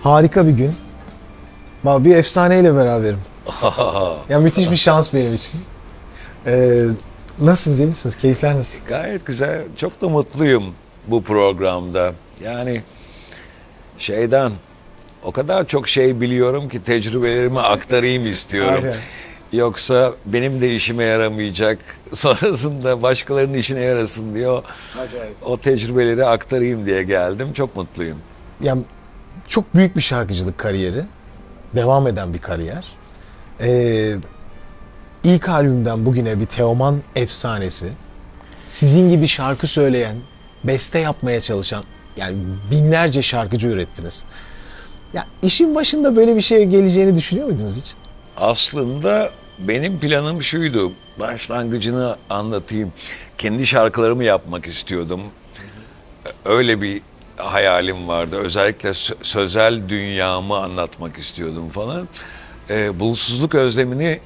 Harika bir gün. Bir efsaneyle beraberim. Ya müthiş bir şans benim için. Nasılsınız, iyi misiniz? Keyifler nasıl? Gayet güzel. Çok da mutluyum bu programda. Yani o kadar çok şey biliyorum ki tecrübelerimi aktarayım istiyorum. Aynen. Yoksa benim de işime yaramayacak. Sonrasında başkalarının işine yarasın diye o tecrübeleri aktarayım diye geldim. Çok mutluyum. Yani çok büyük bir şarkıcılık kariyeri. Devam eden bir kariyer. İlk albümden bugüne bir Teoman efsanesi. Sizin gibi şarkı söyleyen, beste yapmaya çalışan, yani binlerce şarkıcı ürettiniz. Ya işin başında böyle bir şeye geleceğini düşünüyor muydunuz hiç? Aslında benim planım şuydu. Başlangıcını anlatayım. Kendi şarkılarımı yapmak istiyordum. Öyle bir hayalim vardı. Özellikle sözel dünyamı anlatmak istiyordum falan. Bulutsuzluk özlemini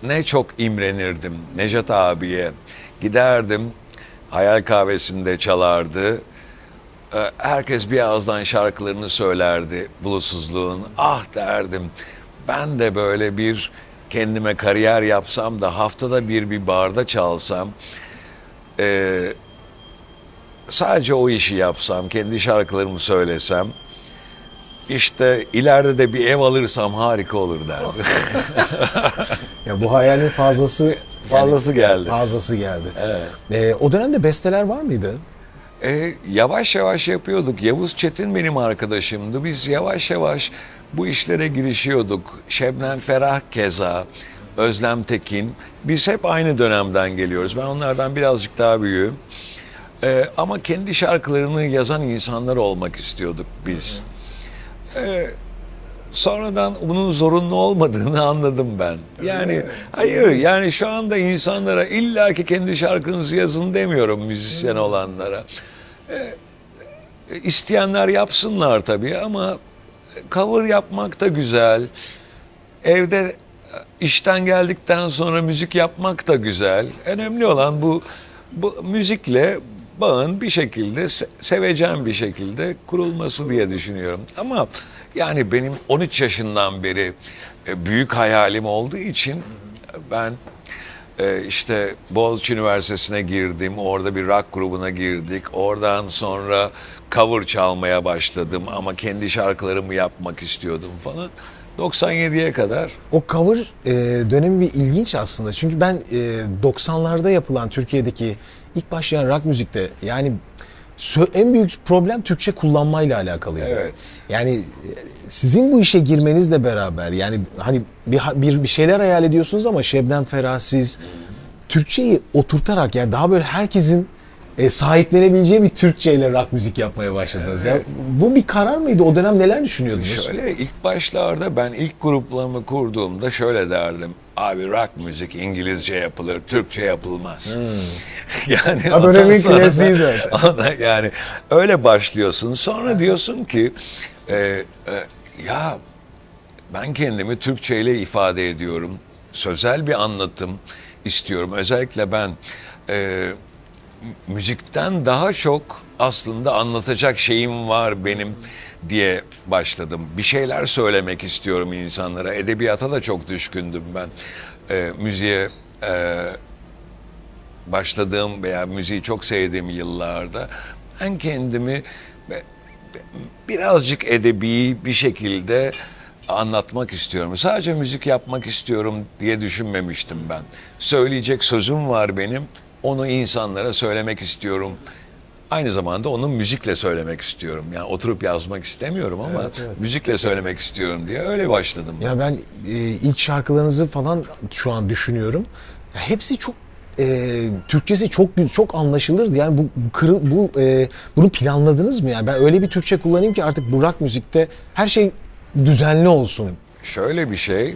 ne çok imrenirdim. Nejat abiye giderdim. Hayal kahvesinde çalardı. Herkes bir ağızdan şarkılarını söylerdi bulutsuzluğun. Ah derdim. Ben de böyle bir kendime kariyer yapsam da haftada bir barda çalsam. Sadece o işi yapsam, kendi şarkılarımı söylesem, işte ileride de bir ev alırsam harika olur derdi. Ya bu hayalin fazlası geldi. Fazlası geldi. Evet. O dönemde besteler var mıydı? Yavaş yavaş yapıyorduk. Yavuz Çetin benim arkadaşımdı. Biz yavaş yavaş bu işlere girişiyorduk. Şebnem Ferah keza, Özlem Tekin. Biz hep aynı dönemden geliyoruz. Ben onlardan birazcık daha büyüğüm. Ama kendi şarkılarını yazan insanlar olmak istiyorduk biz. Sonradan bunun zorunlu olmadığını anladım ben. Yani hayır, yani şu anda insanlara illaki kendi şarkınızı yazın demiyorum müzisyen olanlara. İsteyenler yapsınlar tabii ama cover yapmak da güzel. Evde işten geldikten sonra müzik yapmak da güzel. Önemli olan bu müzikle bağın bir şekilde sevecen bir şekilde kurulması diye düşünüyorum. Ama yani benim 13 yaşından beri büyük hayalim olduğu için ben işte Boğaziçi Üniversitesi'ne girdim. Orada bir rock grubuna girdik. Oradan sonra cover çalmaya başladım ama kendi şarkılarımı yapmak istiyordum falan. 97'ye kadar. O cover dönemi bir ilginç aslında. Çünkü ben 90'larda yapılan Türkiye'deki ilk başlayan rock müzikte yani en büyük problem Türkçe kullanmayla alakalıydı. Evet. Yani sizin bu işe girmenizle beraber yani hani bir şeyler hayal ediyorsunuz ama Şebnem Ferah siz Türkçeyi oturtarak yani daha böyle herkesin sahiplenebileceği bir Türkçeyle rock müzik yapmaya başladınız. Evet. Ya bu bir karar mıydı? O dönem neler düşünüyordunuz? Şöyle ilk başlarda ben ilk gruplarımı kurduğumda şöyle derdim. Abi rock müzik İngilizce yapılır, Türkçe yapılmaz. Yani dönemin klasiği zaten. Yani öyle başlıyorsun. Sonra diyorsun ki ya ben kendimi Türkçe ile ifade ediyorum. Sözel bir anlatım istiyorum. Özellikle ben müzikten daha çok aslında anlatacak şeyim var benim diye başladım. Bir şeyler söylemek istiyorum insanlara. Edebiyata da çok düşkündüm ben. Müziğe başladığım veya müziği çok sevdiğim yıllarda ben kendimi birazcık edebi bir şekilde anlatmak istiyorum. Sadece müzik yapmak istiyorum diye düşünmemiştim ben. Söyleyecek sözüm var benim. Onu insanlara söylemek istiyorum. Aynı zamanda onu müzikle söylemek istiyorum. Yani oturup yazmak istemiyorum ama evet. Müzikle söylemek istiyorum diye öyle başladım. Ya ben ilk şarkılarınızı falan şu an düşünüyorum. Ya hepsi çok Türkçesi çok anlaşılırdı. Yani bunu planladınız mı? Yani ben öyle bir Türkçe kullanayım ki artık bu rock müzikte her şey düzenli olsun. Şöyle bir şey,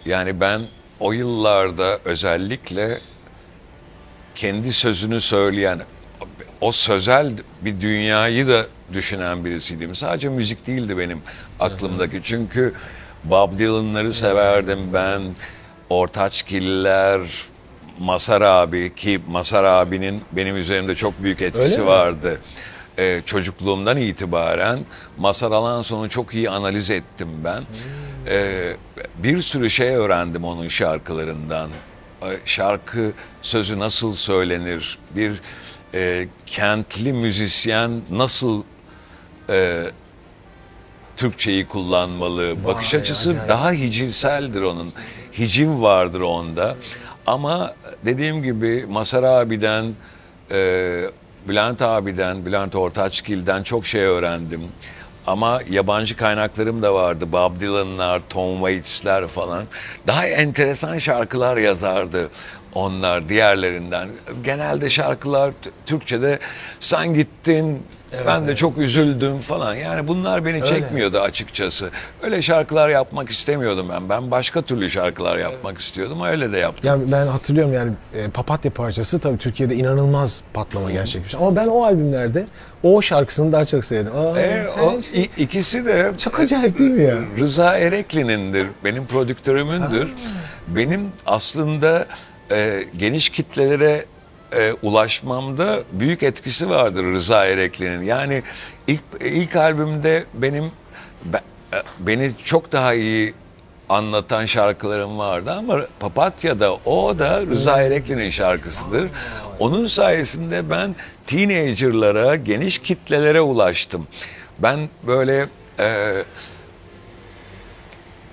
yani ben o yıllarda özellikle kendi sözünü söyleyen, o sözel bir dünyayı da düşünen birisiydim. Sadece müzik değildi benim aklımdaki. Çünkü Bob Dylan'ları severdim ben, Ortaçgiller, Mazhar abi, ki Mazhar abinin benim üzerimde çok büyük etkisi vardı. Çocukluğumdan itibaren Mazhar Alanson'u çok iyi analiz ettim ben. Bir sürü şey öğrendim onun şarkılarından. Şarkı sözü nasıl söylenir, bir kentli müzisyen nasıl Türkçeyi kullanmalı, bakış açısı daha hicivseldir onun, hiciv vardır onda. Ama dediğim gibi Mazhar abiden, Bülent abiden, Bülent Ortaçgil'den çok şey öğrendim. Ama yabancı kaynaklarım da vardı. Bob Dylan'lar, Tom Waits'ler falan. Daha enteresan şarkılar yazardı onlar diğerlerinden. Genelde şarkılar Türkçe'de sen gittin, ben de çok üzüldüm falan. Yani bunlar beni çekmiyordu açıkçası. Öyle şarkılar yapmak istemiyordum ben. Ben başka türlü şarkılar yapmak istiyordum. Öyle de yaptım. Yani ben hatırlıyorum, yani Papatya parçası tabii Türkiye'de inanılmaz patlama gerçekleşmiş. Ama ben o albümlerde o şarkısını daha çok sevdim. İkisi de çok acayip değil mi ya? Rıza Erekli'nindir. Benim prodüktörümündür. Benim aslında geniş kitlelere ulaşmamda büyük etkisi vardır Rıza Erekli'nin. Yani ilk albümde beni çok daha iyi anlatan şarkılarım vardı ama Papatya'da o da Rıza Erekli'nin şarkısıdır. Onun sayesinde ben teenager'lara, geniş kitlelere ulaştım. Ben böyle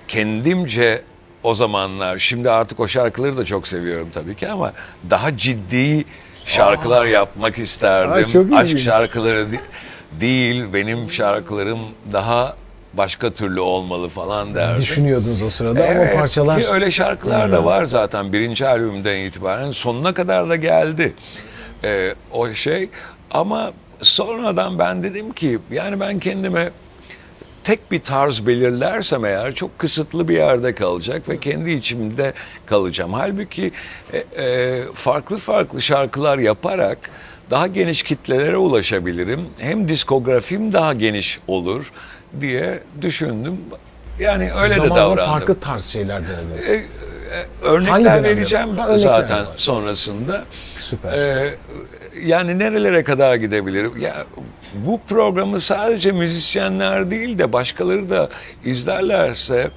kendimce o zamanlar, şimdi artık o şarkıları da çok seviyorum tabii ki ama daha ciddi şarkılar yapmak isterdim. Aşk şarkıları değil, benim şarkılarım daha başka türlü olmalı falan derdim. Düşünüyordunuz o sırada ama parçalar... Ki öyle şarkılar da var zaten birinci albümden itibaren. Sonuna kadar da geldi o şey. Ama sonradan ben dedim ki yani ben kendime tek bir tarz belirlersem eğer çok kısıtlı bir yerde kalacak ve kendi içimde kalacağım. Halbuki farklı farklı şarkılar yaparak daha geniş kitlelere ulaşabilirim. Hem diskografim daha geniş olur diye düşündüm. Yani öyle de davrandım. Farklı tarz şeyler denediniz. Örnekler vereceğim zaten sonrasında. Süper. Yani nerelere kadar gidebilirim? Ya bu programı sadece müzisyenler değil de başkaları da izlerlerse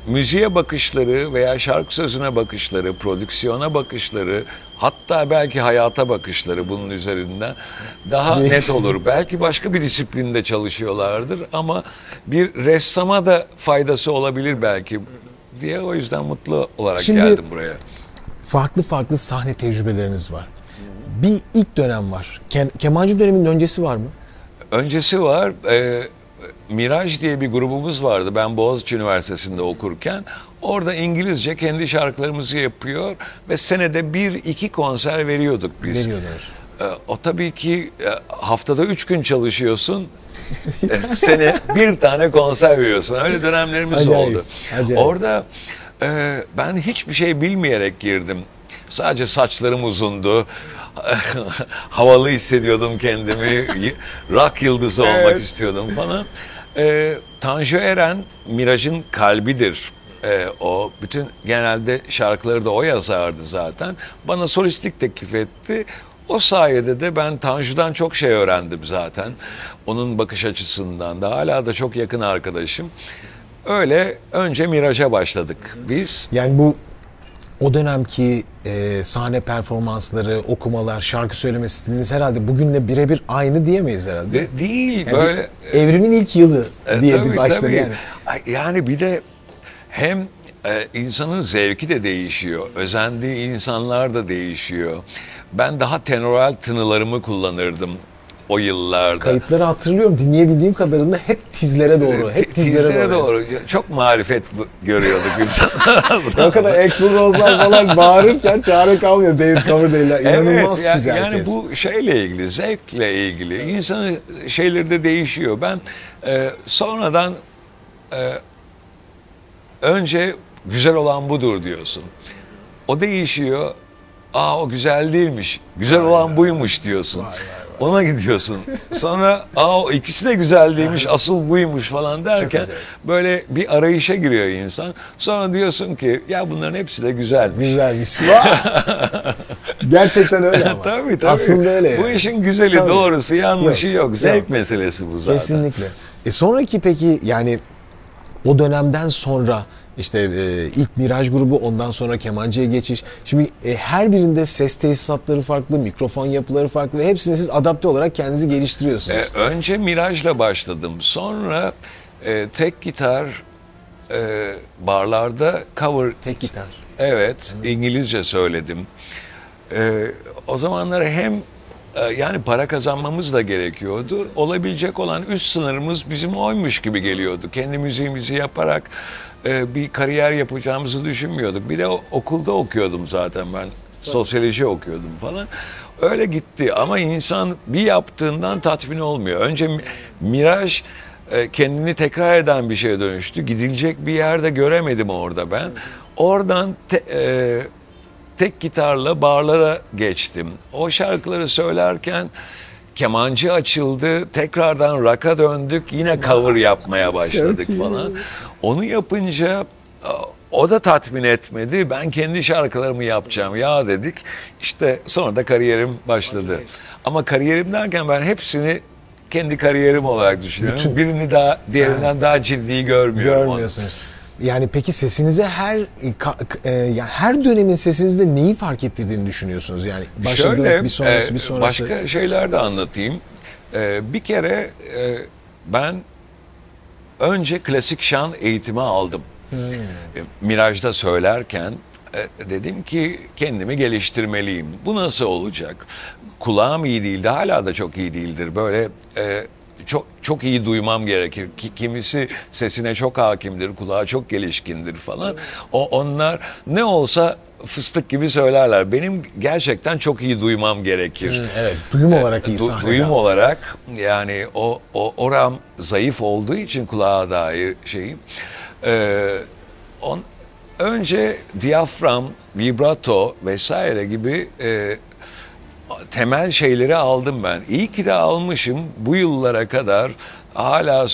müziğe bakışları veya şarkı sözüne bakışları, prodüksiyona bakışları, hatta belki hayata bakışları bunun üzerinden daha net olur. Belki başka bir disiplinde çalışıyorlardır ama bir ressama da faydası olabilir belki diye, o yüzden mutlu olarak geldim buraya. Farklı farklı sahne tecrübeleriniz var. Bir ilk dönem var. Kemancı döneminin öncesi var mı? Öncesi var. Miraj diye bir grubumuz vardı. Ben Boğaziçi Üniversitesi'nde okurken. Orada İngilizce kendi şarkılarımızı yapıyor ve senede 1-2 konser veriyorduk biz. Veriyordunuz. O tabii ki haftada 3 gün çalışıyorsun. Sene bir tane konser veriyorsun. Öyle dönemlerimiz oldu. Acayip. Orada ben hiçbir şey bilmeyerek girdim. Sadece saçlarım uzundu. Havalı hissediyordum kendimi. Rock yıldızı olmak istiyordum falan. Tanju Eren Miraj'ın kalbidir. O bütün genelde şarkıları da o yazardı zaten. Bana solistlik teklif etti. O sayede de ben Tanju'dan çok şey öğrendim zaten. Onun bakış açısından da hala da çok yakın arkadaşım. Öyle önce Miraj'a başladık biz. Yani o dönemki sahne performansları, okumalar, şarkı söyleme stiliniz herhalde bugünle birebir aynı diyemeyiz herhalde. Değil yani böyle. Evrimin ilk yılı diye bir başladı yani. Yani bir de hem insanın zevki de değişiyor. Özendiği insanlar da değişiyor. Ben daha tenoral tınılarımı kullanırdım o yıllarda. Kayıtları hatırlıyorum. Dinleyebildiğim kadarıyla hep tizlere doğru. Hep tizlere doğru. Çok marifet görüyorduk insanlar. O kadar Axl Rose'lar falan bağırırken çare kalmıyor. David Coverdale'ler. İnanılmaz tiz herkes. Yani bu şeyle ilgili, zevkle ilgili. İnsanın şeyleri de değişiyor. Ben sonradan önce güzel olan budur diyorsun. O değişiyor. O güzel değilmiş. Güzel olan buymuş diyorsun. Ona gidiyorsun. Sonra o ikisi de güzel değilmiş. Asıl buymuş falan derken böyle bir arayışa giriyor insan. Sonra diyorsun ki ya bunların hepsi de güzelmiş. Güzelmiş. Gerçekten öyle ama. Tabii. Aslında öyle yani. Bu işin güzeli, doğrusu, yanlışı yok. Zevk meselesi bu zaten. Kesinlikle. Sonraki peki yani o dönemden sonra İşte ilk Miraj grubu, ondan sonra kemancıya geçiş. Şimdi her birinde ses tesisatları farklı, mikrofon yapıları farklı ve hepsine siz adapte olarak kendinizi geliştiriyorsunuz. Önce Miraj'la başladım. Sonra tek gitar barlarda cover. Tek gitar. Evet, İngilizce söyledim. O zamanlar hem yani para kazanmamız da gerekiyordu. Olabilecek olan üst sınırımız bizim oymuş gibi geliyordu. Kendi müziğimizi yaparak bir kariyer yapacağımızı düşünmüyorduk. Bir de okulda okuyordum zaten ben. Sosyoloji okuyordum falan. Öyle gitti ama insan bir yaptığından tatmin olmuyor. Önce Miraj kendini tekrar eden bir şeye dönüştü. Gidilecek bir yerde göremedim orada ben. Oradan tek gitarla barlara geçtim. O şarkıları söylerken kemancı açıldı, tekrardan rock'a döndük, yine cover yapmaya başladık falan. Onu yapınca o da tatmin etmedi. Ben kendi şarkılarımı yapacağım ya dedik. İşte sonra da kariyerim başladı. Ama kariyerim derken ben hepsini kendi kariyerim olarak düşünüyorum. Birini daha diğerinden daha ciddi görmüyorsunuz. Yani peki sesinize her dönemin sesinizde neyi fark ettirdiğini düşünüyorsunuz? Yani başladığınız bir sonrası. Başka şeyler de anlatayım. Bir kere ben önce klasik şan eğitimi aldım. Miraj'da söylerken dedim ki kendimi geliştirmeliyim. Bu nasıl olacak? Kulağım iyi değildi, hala da çok iyi değildir. Böyle çok iyi duymam gerekir. Kimisi sesine çok hakimdir, kulağı çok gelişkindir falan. Onlar ne olsa fıstık gibi söylerler. Benim gerçekten çok iyi duymam gerekir. Evet, duyum olarak iyi sahnede. Duyum olarak yani oram zayıf olduğu için kulağa dair şeyim. Önce diyafram, vibrato vesaire gibi temel şeyleri aldım ben. İyi ki de almışım. Bu yıllara kadar hala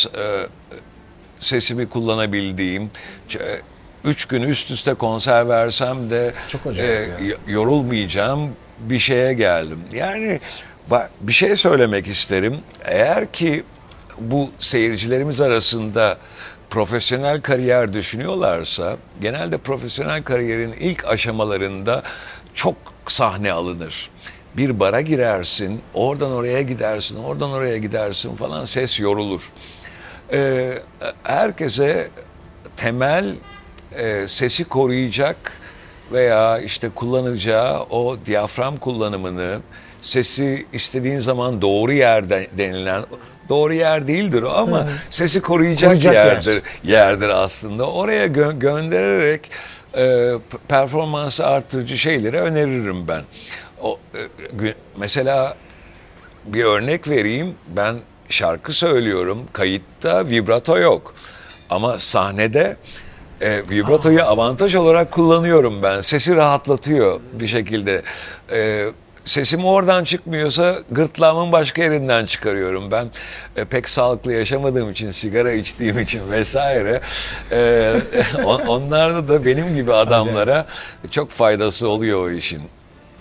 sesimi kullanabildiğim, 3 gün üst üste konser versem de yorulmayacağım bir şeye geldim. Yani bir şey söylemek isterim. Eğer ki bu seyircilerimiz arasında profesyonel kariyer düşünüyorlarsa, genelde profesyonel kariyerin ilk aşamalarında çok sahne alınır. Bir bara girersin, oradan oraya gidersin, oradan oraya gidersin falan, ses yorulur. Herkese temel sesi koruyacak veya işte kullanacağı o diyafram kullanımını, sesi istediğin zaman doğru yerde denilen, doğru yer değildir o ama sesi koruyacak yerdir aslında. Oraya göndererek performansı artırıcı şeyleri öneririm ben. Mesela bir örnek vereyim. Ben şarkı söylüyorum. Kayıtta vibrato yok. Ama sahnede vibratoyu avantaj olarak kullanıyorum ben. Sesi rahatlatıyor bir şekilde. Sesim oradan çıkmıyorsa gırtlağımın başka yerinden çıkarıyorum. Ben pek sağlıklı yaşamadığım için, sigara içtiğim için vesaire. Onlarda da benim gibi adamlara çok faydası oluyor o işin.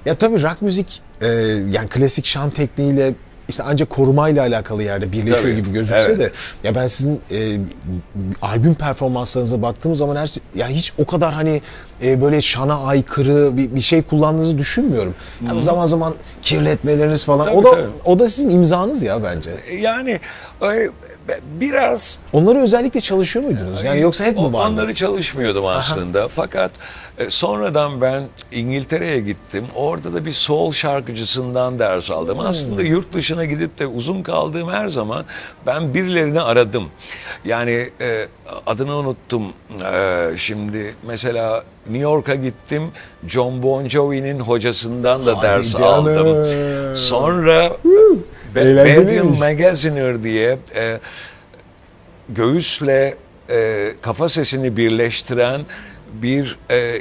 Ya tabii rock müzik yani klasik şan tekniğiyle işte ancak korumayla alakalı yerde birleşiyor gibi gözükse de ya ben sizin albüm performanslarınıza baktığım zaman ya hiç o kadar hani böyle şana aykırı bir şey kullandığınızı düşünmüyorum. Yani zaman zaman kirletmeleriniz falan. Tabii, tabii. O da sizin imzanız ya bence. Yani biraz Onları özellikle çalışıyor muydunuz? Yani yoksa hep mi vardı? onları çalışmıyordum aslında. Fakat sonradan ben İngiltere'ye gittim. Orada da bir soul şarkıcısından ders aldım. Aslında yurt dışına gidip de uzun kaldığım her zaman ben birilerini aradım. Yani adını unuttum. Şimdi mesela New York'a gittim. John Bon Jovi'nin hocasından da ders aldım. Sonra Medium Magaziner diye göğüsle kafa sesini birleştiren bir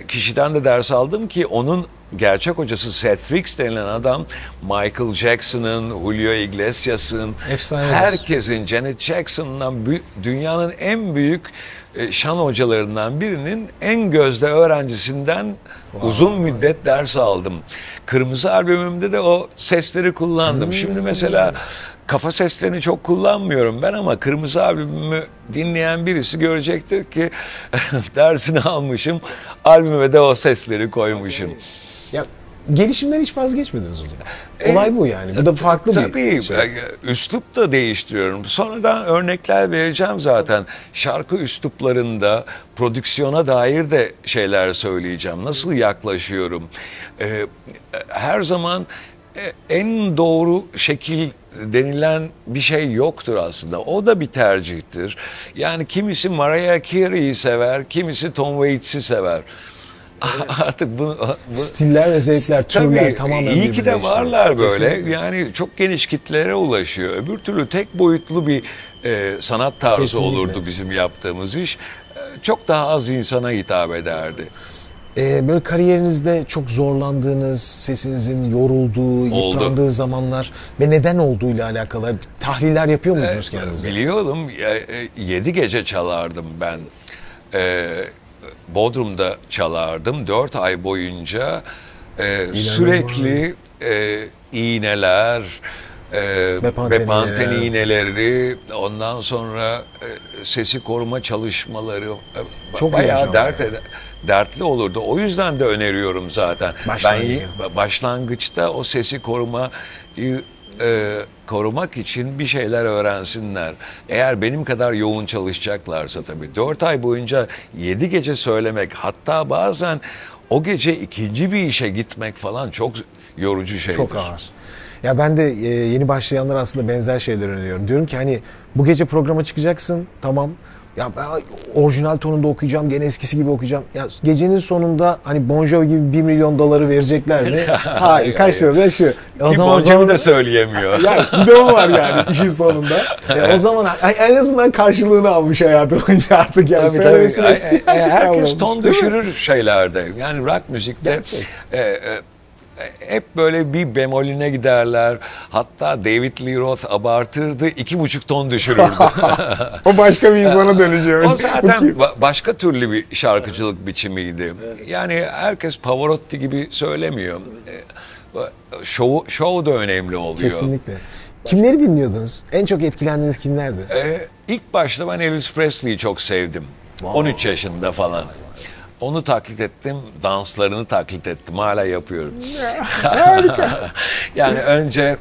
kişiden de ders aldım ki onun gerçek hocası Seth Riggs denilen adam Michael Jackson'ın, Julio Iglesias'ın, herkesin, Janet Jackson'dan dünyanın en büyük şan hocalarından birinin en gözde öğrencisinden uzun müddet ders aldım. Kırmızı albümümde de o sesleri kullandım. Şimdi mesela kafa seslerini çok kullanmıyorum ben ama Kırmızı albümümü dinleyen birisi görecektir ki dersini almışım. Albüme de o sesleri koymuşum. Ya gelişimden hiç vazgeçmediniz o zaman. Olay bu yani. Bu da farklı bir şey. Tabii. Üslup da değiştiriyorum. Sonradan örnekler vereceğim zaten. Şarkı üsluplarında prodüksiyona dair de şeyler söyleyeceğim. Nasıl yaklaşıyorum? Her zaman en doğru şekil denilen bir şey yoktur aslında. O da bir tercihtir. Yani kimisi Mariah Carey'i sever, kimisi Tom Waits'i sever. Artık bu stiller ve zevkler, türler tamamen iyi ki de varlar böyle. Kesinlikle. Yani çok geniş kitlelere ulaşıyor. Öbür türlü tek boyutlu bir sanat tarzı kesinlikle olurdu bizim yaptığımız iş. Çok daha az insana hitap ederdi. Böyle kariyerinizde çok zorlandığınız, sesinizin yorulduğu, yıprandığı zamanlar ve neden olduğuyla alakalı tahliller yapıyor muydunuz kendinize? Biliyorum. 7 gece çalardım ben. Bodrum'da çalardım. 4 ay boyunca sürekli iğneler, bepanten iğneleri, ondan sonra sesi koruma çalışmaları çok bayağı dertli olurdu. O yüzden de öneriyorum zaten. Başlangıçta o sesi korumak için bir şeyler öğrensinler. Eğer benim kadar yoğun çalışacaklarsa tabii. 4 ay boyunca 7 gece söylemek, hatta bazen o gece ikinci bir işe gitmek falan çok yorucu şeydir. Çok ağır. Ya ben de yeni başlayanlara aslında benzer şeyler öneriyorum. Diyorum ki hani bu gece programa çıkacaksın, tamam. Ya ben orijinal tonunda okuyacağım, gene eskisi gibi okuyacağım. Ya gecenin sonunda hani Bon Jovi gibi 1 milyon doları verecekler mi? Hayır, kaç lira şu. O zaman Bon Jovi de söyleyemiyor. Yani bir de o var yani işin sonunda. O zaman en azından karşılığını almış hayatı boyunca artık yani. Tabii. Herkes ton düşürür şeylerde. Yani rock müzikte hep böyle bir bemolüne giderler. Hatta David Lee Roth abartırdı. 2,5 ton düşürürdü. O başka bir insana dönüşüyor. O zaten başka türlü bir şarkıcılık biçimiydi. Yani herkes Pavarotti gibi söylemiyor. Show da önemli oluyor. Kesinlikle. Kimleri dinliyordunuz? En çok etkilendiğiniz kimlerdi? İlk başta ben Elvis Presley'i çok sevdim. 13 yaşında falan. Onu taklit ettim, danslarını taklit ettim, hala yapıyorum. Harika. Yani önce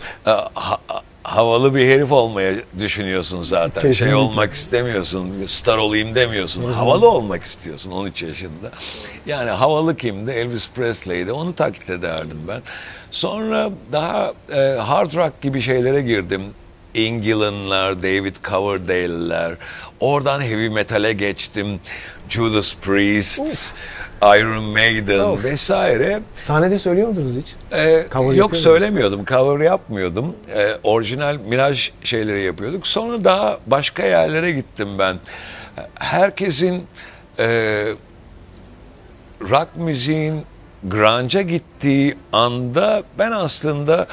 havalı bir herif olmaya düşünüyorsun zaten. Kesinlikle. Şey olmak istemiyorsun, star olayım demiyorsun. Havalı olmak istiyorsun 13 yaşında. Yani havalı kimdi? Elvis Presley'di. Onu taklit ederdim ben. Sonra daha hard rock gibi şeylere girdim. Gillan'lar, David Coverdale'ler. Oradan heavy metal'e geçtim. Judas Priest, Iron Maiden vesaire. Sahnede söylüyor muydunuz hiç? Yok, söylemiyordum. Cover yapmıyordum. Orijinal Miraj şeyleri yapıyorduk. Sonra daha başka yerlere gittim ben. Herkesin rock müziğin grunge'a gittiği anda ben aslında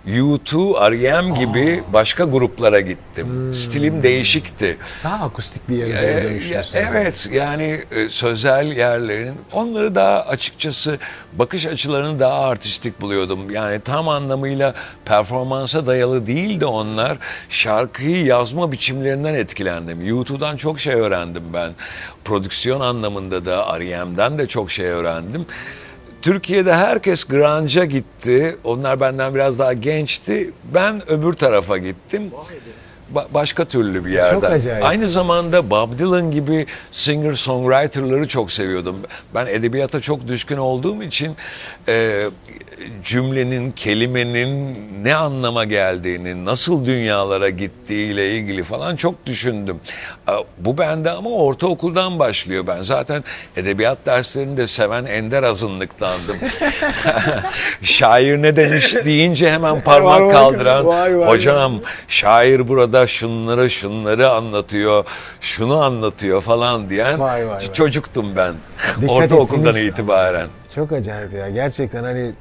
U2, R.E.M. gibi başka gruplara gittim. Stilim değişikti. Daha akustik bir yere doğru dönüşmüşsünüz. Evet, yani sözel yerlerin, onları daha açıkçası bakış açılarını daha artistik buluyordum. Yani tam anlamıyla performansa dayalı değil de onlar, şarkıyı yazma biçimlerinden etkilendim. U2'dan çok şey öğrendim ben. Prodüksiyon anlamında da R.E.M'den de çok şey öğrendim. Türkiye'de herkes grunge'a gitti. Onlar benden biraz daha gençti. Ben öbür tarafa gittim. Başka türlü bir yerden. Çok acayip. Aynı zamanda Bob Dylan gibi singer-songwriter'ları çok seviyordum. Ben edebiyata çok düşkün olduğum için cümlenin, kelimenin ne anlama geldiğini, nasıl dünyalara gittiğiyle ilgili falan çok düşündüm. Bu bende ama ortaokuldan başlıyor. Ben zaten edebiyat derslerini de seven ender azınlıktandım. Şair ne demiş deyince hemen parmak kaldıran, hocam şair burada şunları anlatıyor, şunu anlatıyor falan diyen çocuktum ben. Ortaokuldan itibaren. Çok acayip ya. Gerçekten hani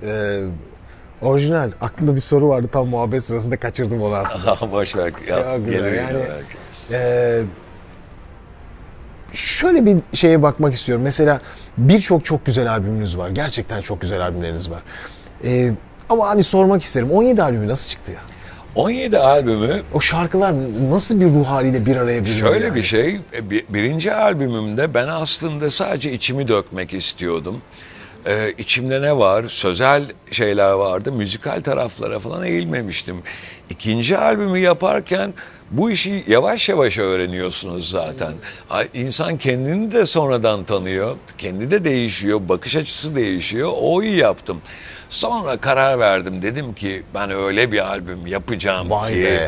orijinal. Aklımda bir soru vardı, tam muhabbet sırasında kaçırdım onu aslında. Boş ver. Şöyle bir şeye bakmak istiyorum. Mesela birçok çok güzel albümünüz var. Gerçekten çok güzel albümleriniz var. Ama hani sormak isterim. 17 albümü nasıl çıktı ya? 17 albümü... O şarkılar nasıl bir ruh haliyle bir araya büründü? Şöyle yani? bir şey, birinci albümümde ben aslında sadece içimi dökmek istiyordum. İçimde ne var? Sözel şeyler vardı. Müzikal taraflara falan eğilmemiştim. İkinci albümü yaparken bu işi yavaş yavaş öğreniyorsunuz zaten. İnsan kendini de sonradan tanıyor. Kendi de değişiyor. Bakış açısı değişiyor. O iyi yaptım. Sonra karar verdim. Dedim ki ben öyle bir albüm yapacağım ki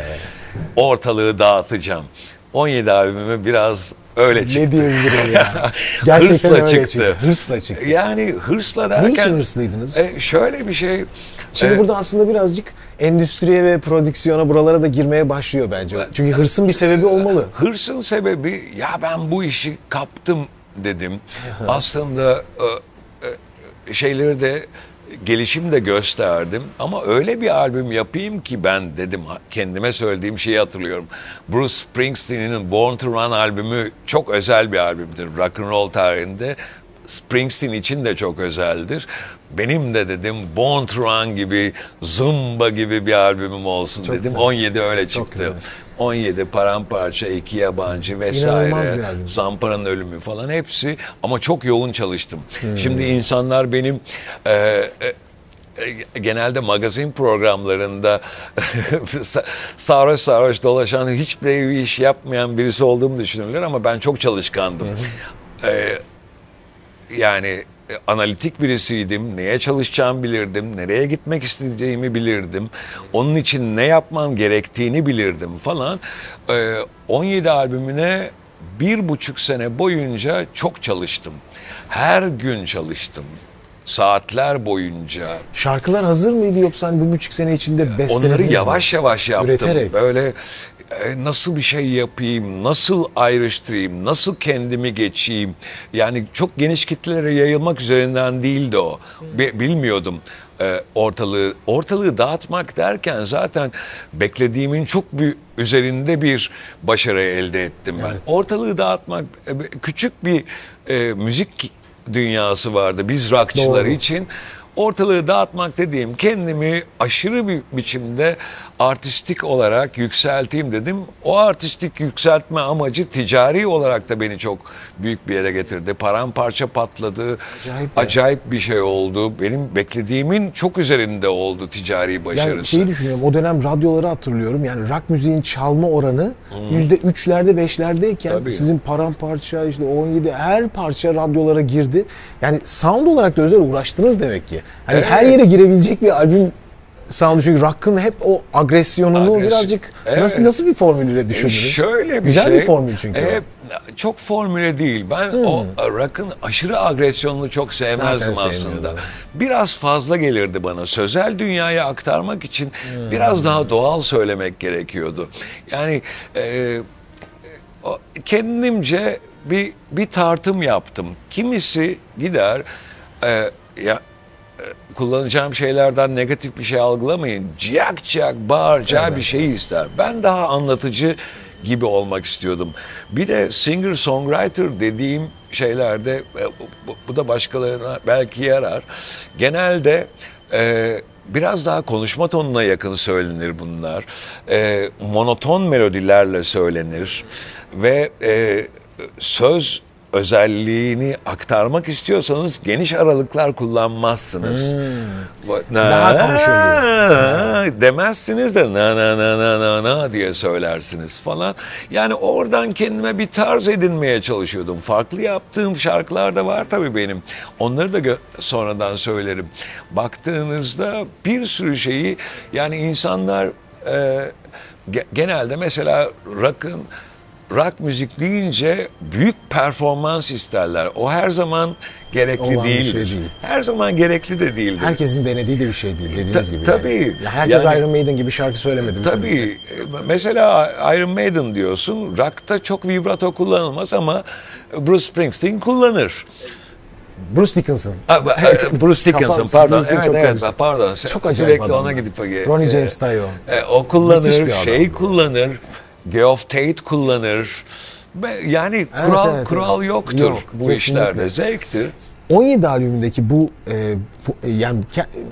ortalığı dağıtacağım. 17 albümü biraz öyle çıktı. Ne diyebilirim ya? Gerçekten hırsla öyle çıktı. Hırsla çıktı. Yani hırsla derken... Ne için hırslıydınız? Şöyle bir şey... Şimdi burada aslında birazcık endüstriye ve prodüksiyona, buralara da girmeye başlıyor bence. Çünkü hırsın bir sebebi olmalı. Hırsın sebebi, ya ben bu işi kaptım dedim. Aslında şeyleri de... Gelişim de gösterdim ama öyle bir albüm yapayım ki ben dedim, kendime söylediğim şeyi hatırlıyorum. Bruce Springsteen'in Born to Run albümü çok özel bir albümdür rock and roll tarihinde. Springsteen için de çok özeldir. Benim de dedim Born to Run gibi, Zumba gibi bir albümüm olsun çok dedim. Güzel. 17 öyle çıktı. 17 paramparça, 2 yabancı vesaire, Zampara'nın ölümü falan hepsi, ama çok yoğun çalıştım. Şimdi insanlar benim genelde magazin programlarında sarhoş dolaşan, hiçbir iş yapmayan birisi olduğumu düşünürler ama ben çok çalışkandım. Yani analitik birisiydim. Neye çalışacağımı bilirdim. Nereye gitmek istediğimi bilirdim. Onun için ne yapmam gerektiğini bilirdim falan. 17 albümüne 1,5 sene boyunca çok çalıştım. Her gün çalıştım. Saatler boyunca. Şarkılar hazır mıydı yoksa hani 1,5 sene içinde bestelediniz Onları yavaş yavaş yaptım. Üreterek. Böyle nasıl bir şey yapayım, nasıl ayrıştırayım, nasıl kendimi geçeyim. Yani çok geniş kitlelere yayılmak üzerinden değildi o. Bilmiyordum ortalığı dağıtmak derken zaten beklediğimin çok üzerinde bir başarı elde ettim ben. Evet. Ortalığı dağıtmak, küçük bir müzik dünyası vardı biz rockçılar için. Ortalığı dağıtmak dediğim, kendimi aşırı bir biçimde artistik olarak yükselteyim dedim. O artistik yükseltme amacı ticari olarak da beni çok büyük bir yere getirdi. Paramparça patladı. Acayip bir şey oldu. Benim beklediğimin çok üzerinde oldu ticari başarısı. Yani şeyi düşünüyorum, o dönem radyoları hatırlıyorum. Yani rock müziğin çalma oranı %3'lerde 5'lerdeyken sizin paramparça, işte 17, her parça radyolara girdi. Yani sound olarak da özel uğraştınız demek ki. Hani her yere girebilecek bir albüm sound, çünkü rock'ın hep o agresyonunu birazcık nasıl bir formülle düşündünüz? Şöyle bir güzel bir formül çünkü. Çok formüle değil. Ben o rock'ın aşırı agresyonunu çok sevmezdim aslında. Biraz fazla gelirdi bana. Sözel dünyaya aktarmak için biraz daha doğal söylemek gerekiyordu. Yani kendimce bir tartım yaptım. Kimisi gider kullanacağım şeylerden negatif bir şey algılamayın. Ciyak ciyak bağıracağı bir şeyi ister. Ben daha anlatıcı gibi olmak istiyordum. Bir de singer-songwriter dediğim şeylerde bu da başkalarına belki yarar. Genelde biraz daha konuşma tonuna yakın söylenir bunlar. Monoton melodilerle söylenir ve söz özelliğini aktarmak istiyorsanız geniş aralıklar kullanmazsınız. Daha konuşuyor gibi. Demezsiniz de na diye söylersiniz falan. Yani oradan kendime bir tarz edinmeye çalışıyordum. Farklı yaptığım şarkılar da var tabii benim. Onları da sonradan söylerim. Baktığınızda bir sürü şeyi, yani insanlar genelde mesela rock müzik deyince büyük performans isterler. O her zaman gerekli değildir. Şey değil. Her zaman gerekli de değildir. Herkesin denediği de bir şey değil dediğiniz gibi. Tabii. Yani. Ya herkes Iron Maiden gibi şarkı söylemedi. Tabii. Mesela Iron Maiden diyorsun. Rock'ta çok vibrato kullanılmaz ama Bruce Springsteen kullanır. Bruce Dickinson. Bruce Dickinson, pardon. Evet, pardon. Çok acayip sürekli ona gidip Ronnie James Dio. O kullanır, kullanır. Geoff Tate kullanır. Yani kural yoktur Yok, bu kesinlikle. işlerde. Zevktir. 17 albümündeki bu yani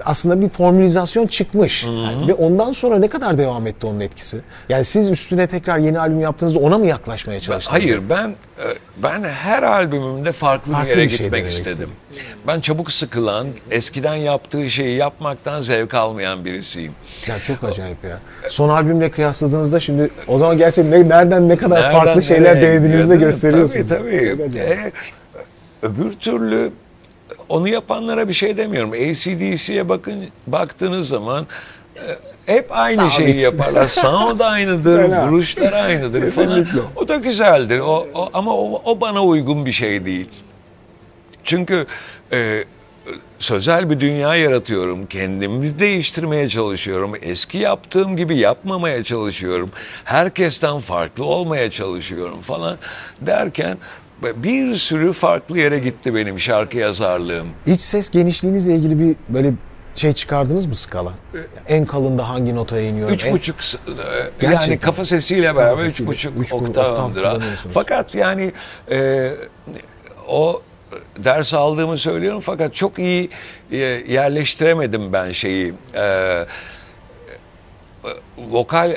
aslında bir formülizasyon çıkmış. Yani ve ondan sonra ne kadar devam etti onun etkisi? Yani siz üstüne tekrar yeni albüm yaptığınızda ona mı yaklaşmaya çalıştınız? Hayır, ben her albümümde farklı bir yere gitmek istedim. Ben çabuk sıkılan, eskiden yaptığı şeyi yapmaktan zevk almayan birisiyim. Ya çok acayip ya. Son albümle kıyasladığınızda şimdi o zaman gerçekten nereden ne kadar farklı şeyler denediğinizi de gösteriyorsunuz. Tabii. Öbür türlü onu yapanlara bir şey demiyorum. AC/DC'ye baktığınız zaman hep aynı şeyi yaparlar. Sound aynıdır, vuruşlar aynıdır falan. O da güzeldir. Ama o bana uygun bir şey değil. Çünkü sözel bir dünya yaratıyorum. Kendimi değiştirmeye çalışıyorum. Eski yaptığım gibi yapmamaya çalışıyorum. Herkesten farklı olmaya çalışıyorum falan derken bir sürü farklı yere gitti benim şarkı yazarlığım. İç ses genişliğinizle ilgili bir böyle şey çıkardınız mı skala? En kalında hangi notaya iniyorum? 3,5 yani kafa sesiyle beraber 3,5 oktavdır. Fakat yani o ders aldığımı söylüyorum fakat çok iyi yerleştiremedim ben şeyi. Vokal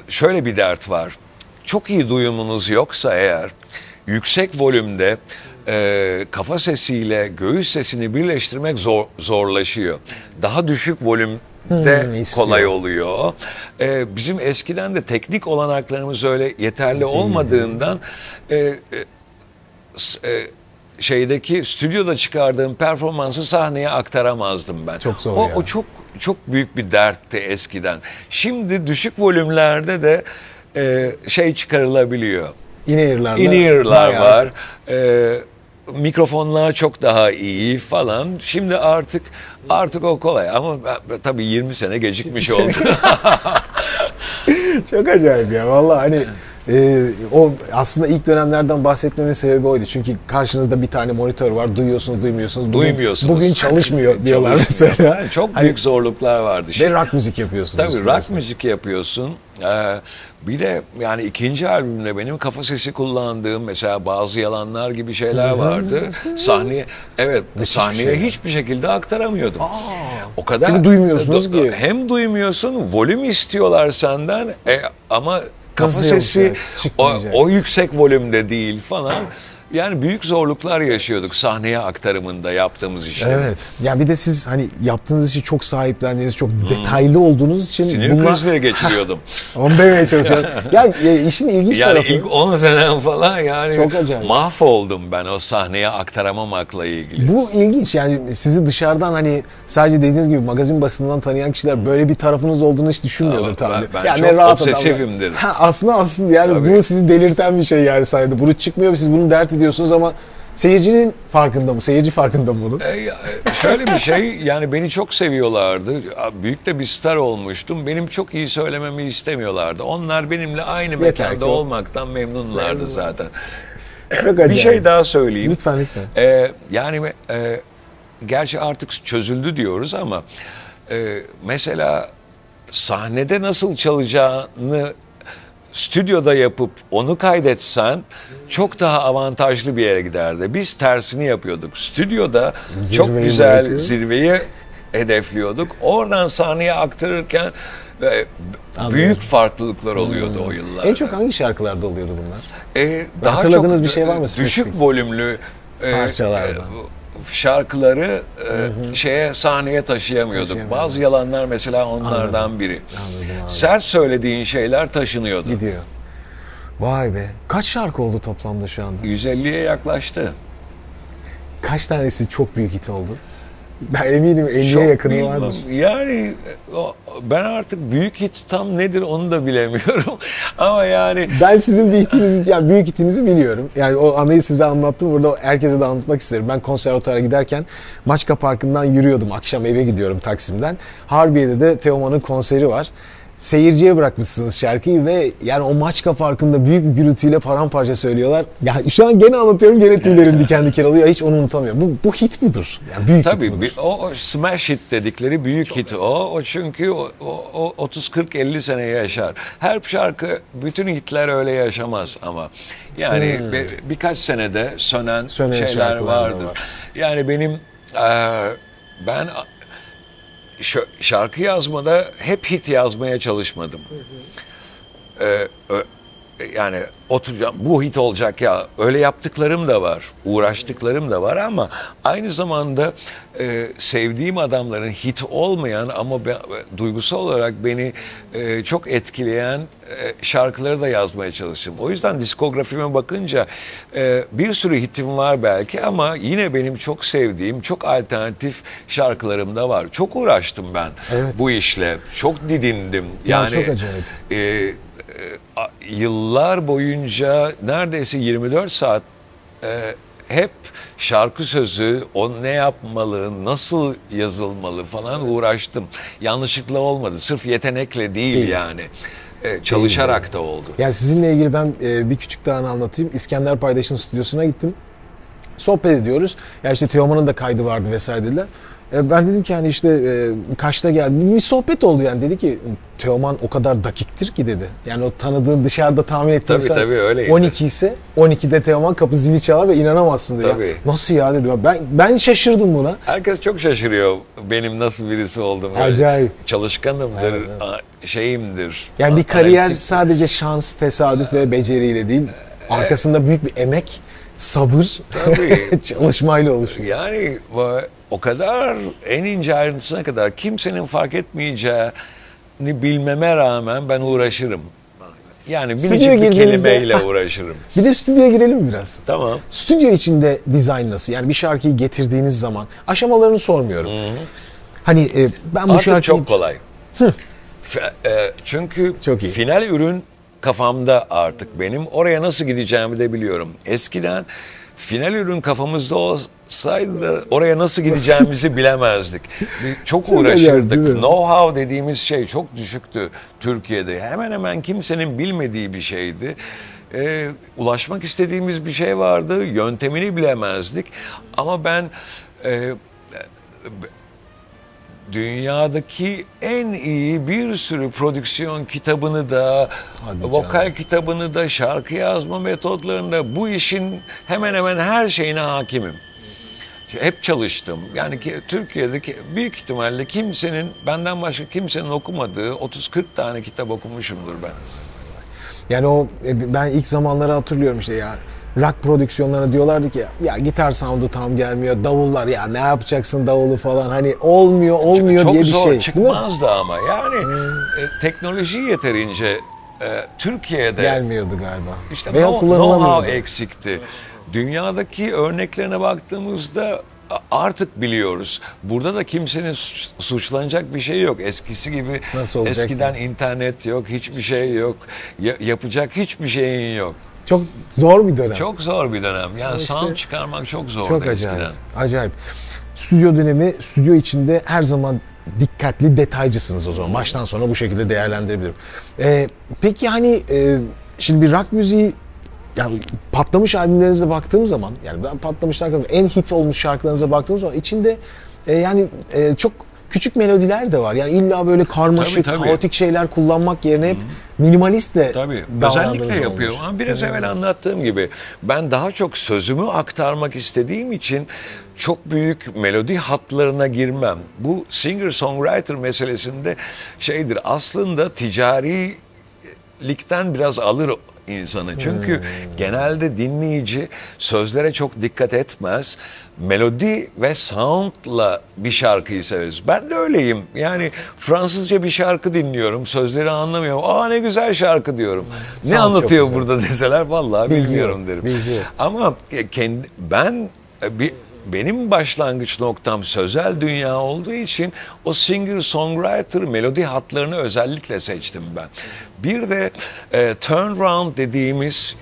şöyle bir dert var. Çok iyi duyumunuz yoksa eğer yüksek volümde kafa sesiyle göğüs sesini birleştirmek zorlaşıyor. Daha düşük volümde kolay oluyor. Bizim eskiden de teknik olanaklarımız öyle yeterli olmadığından stüdyoda çıkardığım performansı sahneye aktaramazdım ben. Çok zor o çok büyük bir dertti eskiden. Şimdi düşük volümlerde de çıkarılabiliyor. In-ear'lar var. Mikrofonlar çok daha iyi falan. Şimdi artık o kolay ama tabii 20 sene gecikmiş oldu. Çok acayip ya. Vallahi hani o aslında ilk dönemlerden bahsetmemin sebebi oydu. Çünkü karşınızda bir tane monitör var. Duyuyorsunuz, duymuyorsunuz. Bugün çalışmıyor diyorlar mesela. Çok büyük zorluklar vardı. Ve rock müzik yapıyorsunuz. Tabii rock müzik yapıyorsun. Bir de yani ikinci albümde benim kafa sesi kullandığım mesela Bazı Yalanlar gibi şeyler vardı. Sahneye hiçbir şekilde aktaramıyordum. O kadar. Çünkü duymuyorsunuz ki. Hem duymuyorsun, volüm istiyorlar senden ama kafa sesi o yüksek volümde değil falan. Yani büyük zorluklar yaşıyorduk sahneye aktarımında yaptığımız işler. Evet. Ya bir de siz hani yaptığınız işi çok sahiplendiğiniz, çok detaylı olduğunuz için sinir krizleri geçiriyordum. Onu demeye çalışıyorum. İşin ilginç tarafı. Yani ilk 10 senem falan çok acayip. Mahvoldum ben o sahneye aktaramamakla ilgili. Bu ilginç yani sizi dışarıdan hani sadece dediğiniz gibi magazin basından tanıyan kişiler böyle bir tarafınız olduğunu hiç düşünmüyordur tabii. Ben yani çok obsesifimdir. Aslında yani tabii. Bu sizi delirten bir şey yani sahnede. Bunu çıkmıyor, siz bunu dert ediyorsunuz ama seyircinin farkında mı? Seyirci farkında mı bunun? Şöyle bir şey, yani beni çok seviyorlardı. Büyük de bir star olmuştum. Benim çok iyi söylememi istemiyorlardı. Onlar benimle aynı mekanda olmaktan memnunlardı zaten. Bir şey daha söyleyeyim. Lütfen. gerçi artık çözüldü diyoruz ama mesela sahnede nasıl çalacağını stüdyoda yapıp onu kaydetsen çok daha avantajlı bir yere giderdi. Biz tersini yapıyorduk. Stüdyoda çok güzel zirveyi hedefliyorduk. Oradan sahneye aktarırken büyük farklılıklar oluyordu o yıllarda. En çok hangi şarkılarda oluyordu bunlar? Daha hatırladığınız çok bir şey var mı? Düşük Spesifik volümlü parçalardan. Şarkıları sahneye taşıyamıyorduk. Bazı yalanlar mesela onlardan biri. Anladım. Sert söylediğin şeyler taşınıyordu. Gidiyor. Vay be. Kaç şarkı oldu toplamda şu anda? 150'ye yaklaştı. Kaç tanesi çok büyük hit oldu? Ben eminim 50'ye Çok yakını bilmem. vardır. Yani ben artık büyük hit tam nedir onu da bilemiyorum. Ama yani Ben sizin bir hitinizi, yani büyük hitinizi biliyorum. Yani o anıyı size anlattım. Burada herkese de anlatmak isterim. Ben konservatuara giderken Maçka Parkı'ndan yürüyordum. Akşam eve gidiyorum Taksim'den. Harbiye'de de Teoman'ın konseri var. Seyirciye bırakmışsınız şarkıyı ve yani o Maçka Parkı'nda büyük bir gürültüyle paramparça söylüyorlar. Ya şu an gene anlatıyorum, gene tüylerim diken diken oluyor. Hiç onu unutamıyorum. Bu hit budur. Yani büyük tabii hit budur. o smash hit dedikleri büyük hit o çünkü o 30-40-50 sene yaşar. Her şarkı, bütün hitler öyle yaşamaz ama yani birkaç senede sönen şeyler vardır. var. Yani benim ben şarkı yazmada hep hit yazmaya çalışmadım. Yani oturacağım, bu hit olacak ya, öyle yaptıklarım da var, uğraştıklarım da var ama aynı zamanda sevdiğim adamların hit olmayan ama duygusal olarak beni çok etkileyen şarkıları da yazmaya çalıştım. O yüzden diskografime bakınca bir sürü hitim var belki ama yine benim çok sevdiğim, çok alternatif şarkılarım da var. Çok uğraştım ben bu işle, çok didindim. Yani çok acayip. Yıllar boyunca neredeyse 24 saat hep şarkı sözü, o ne yapmalı, nasıl yazılmalı falan uğraştım. Yanlışlıkla olmadı. Sırf yetenekle değil yani. Çalışarak da oldu. Yani sizinle ilgili ben bir küçük daha anlatayım. İskender Paydaş'ın stüdyosuna gittim. Sohbet ediyoruz. Ya işte Teoman'ın da kaydı vardı vesaire dediler. Ben dedim ki hani işte kaçta geldi? Bir sohbet oldu yani. Dedi ki Teoman o kadar dakiktir ki dedi. Yani o tanıdığın, dışarıda tahmin ettiğin saat 12 ise 12'de Teoman kapı zili çalar ve inanamazsın dedi. Ya, nasıl ya dedim. Ben şaşırdım buna. Herkes çok şaşırıyor benim nasıl birisi olduğumu. Acayip. Çalışkanımdır, şeyimdir. Yani bir kariyer sadece şans, tesadüf ve beceriyle değil. Arkasında büyük bir emek, sabır, çalışmayla oluşuyor. Yani o kadar en ince ayrıntısına kadar kimsenin fark etmeyeceğini bilmeme rağmen ben uğraşırım. Yani biricik bir kelimeyle uğraşırım. Bir de stüdyoya girelim biraz. Tamam. Stüdyo içinde dizayn nasıl? Yani bir şarkıyı getirdiğiniz zaman aşamalarını sormuyorum. Hani ben bu artık şarkıyı... çok kolay. Çünkü final ürün kafamda artık benim. Oraya nasıl gideceğimi de biliyorum. Eskiden final ürün kafamızda olsaydı da oraya nasıl gideceğimizi bilemezdik. Çok uğraşırdık. Know-how dediğimiz şey çok düşüktü Türkiye'de. Hemen hemen kimsenin bilmediği bir şeydi. Ulaşmak istediğimiz bir şey vardı. Yöntemini bilemezdik. Ama ben dünyadaki en iyi bir sürü prodüksiyon kitabını da, vokal kitabını da, şarkı yazma metodlarını da, bu işin hemen hemen her şeyine hakimim. Hep çalıştım. Yani ki Türkiye'deki büyük ihtimalle benden başka kimsenin okumadığı 30-40 tane kitap okumuşumdur ben. Yani ben ilk zamanları hatırlıyorum işte ya. Rock prodüksiyonlarına diyorlardı ki ya gitar sound'u tam gelmiyor, davullar ya ne yapacaksın davulu falan, hani olmuyor çok diye bir şey. Çok zor çıkmazdı ama yani teknoloji yeterince Türkiye'de gelmiyordu galiba. İşte know-how eksikti. Dünyadaki örneklerine baktığımızda artık biliyoruz. Burada da kimsenin suçlanacak bir şey yok. Eskisi gibi eskiden internet yok, hiçbir şey yok. Yapacak hiçbir şeyin yok. Çok zor bir dönem. Çok zor bir dönem. Yani işte, sound çıkarmak çok zordu çok eskiden. Acayip. Stüdyo dönemi, stüdyo içinde her zaman dikkatli, detaycısınız o zaman. Baştan sona bu şekilde değerlendirebilirim. Peki hani şimdi bir rock müziği yani patlamış albümlerinize baktığım zaman, yani ben patlamıştan en hit olmuş şarkılarınıza baktığım zaman içinde çok küçük melodiler de var. Yani illa böyle karmaşık, Tabii. kaotik şeyler kullanmak yerine hep minimalist de Özellikle yapıyor. Ama biraz evvel anlattığım gibi ben daha çok sözümü aktarmak istediğim için çok büyük melodi hatlarına girmem. Bu singer-songwriter meselesinde şeydir, aslında ticarilikten biraz alır insanı. Çünkü genelde dinleyici sözlere çok dikkat etmez. Melodi ve soundla bir şarkıyı severiz. Ben de öyleyim. Yani Fransızca bir şarkı dinliyorum. Sözleri anlamıyorum. Aa ne güzel şarkı diyorum. Ne Sound anlatıyor burada deseler vallahi bilmiyorum derim. Bilmiyorum. Ama benim başlangıç noktam sözel dünya olduğu için o singer-songwriter melodi hatlarını özellikle seçtim ben. Bir de turnaround dediğimiz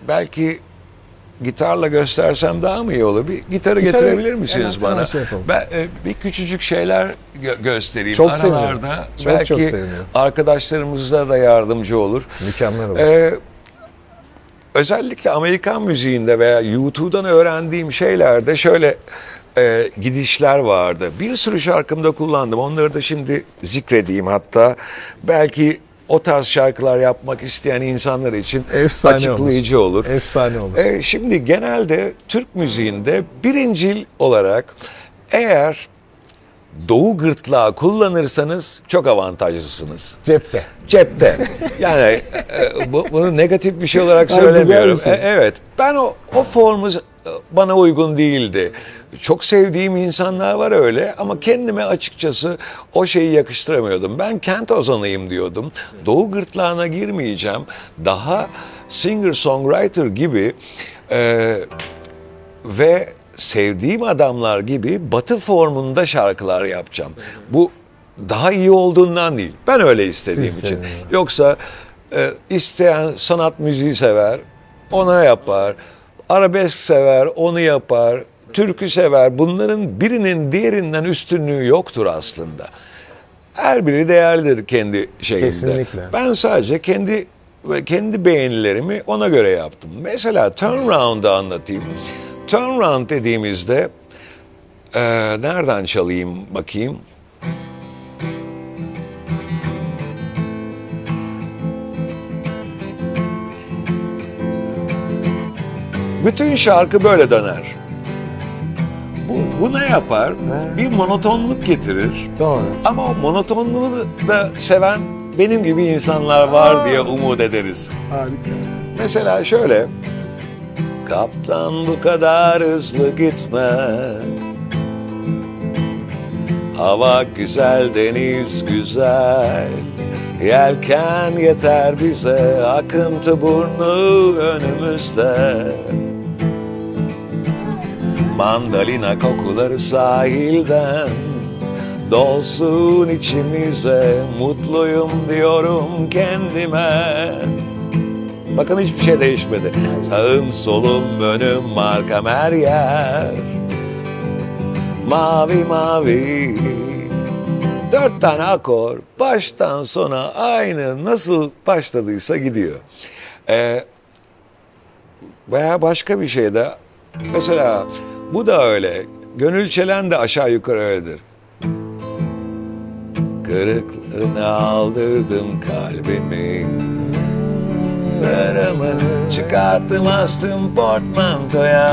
belki gitarla göstersem daha mı iyi olur? Bir gitarı getirebilir misiniz bana? Ben bir küçücük şeyler göstereyim. Çok aralarda. Çok, belki çok seviniyorum. Arkadaşlarımıza da yardımcı olur. Mükemmel olur. Özellikle Amerikan müziğinde veya YouTube'dan öğrendiğim şeylerde şöyle gidişler vardı. Bir sürü şarkımda kullandım. Onları da şimdi zikredeyim hatta. Belki o tarz şarkılar yapmak isteyen insanlar için Efsane açıklayıcı olur. Efsane olur. Şimdi genelde Türk müziğinde birincil olarak eğer Doğu gırtlağı kullanırsanız çok avantajlısınız. Cepte. Yani bunu negatif bir şey olarak söylemiyorum. Güzel bir şey. Evet. Ben o formu bana uygun değildi. Çok sevdiğim insanlar var öyle ama kendime açıkçası o şeyi yakıştıramıyordum. Ben kent ozanıyım diyordum. Doğu gırtlağına girmeyeceğim. Daha singer-songwriter gibi ve sevdiğim adamlar gibi batı formunda şarkılar yapacağım. Bu daha iyi olduğundan değil. Ben öyle istediğim için. Yoksa isteyen sanat müziği sever, ona yapar. Arabesk sever, onu yapar. Türkü sever. Bunların birinin diğerinden üstünlüğü yoktur aslında. Her biri değerlidir kendi şeyinde. Kesinlikle. Ben sadece kendi beğenilerimi ona göre yaptım. Mesela Turnaround'u anlatayım. Turnaround dediğimizde nereden çalayım bakayım? Bütün şarkı böyle döner. Bu ne yapar? Bir monotonluk getirir. Doğru. Ama o monotonluğu da seven benim gibi insanlar var diye umut ederiz. Harika. Mesela şöyle. Kaptan bu kadar hızlı gitme. Hava güzel, deniz güzel. Yelken yeter bize, akıntı burnu önümüzde. Mandalina kokuları sahilden dolsun içimize, mutluyum diyorum kendime. Bakın hiçbir şey değişmedi. Sağım solum önüm arkam her yer mavi mavi. 4 tane akor baştan sona aynı nasıl başladıysa gidiyor. Veya başka bir şey de mesela bu da öyle. Gönül çelen de aşağı yukarı öyledir. Kırıklarını aldırdım kalbimin. Sarımı çıkarttım astım portmantoya.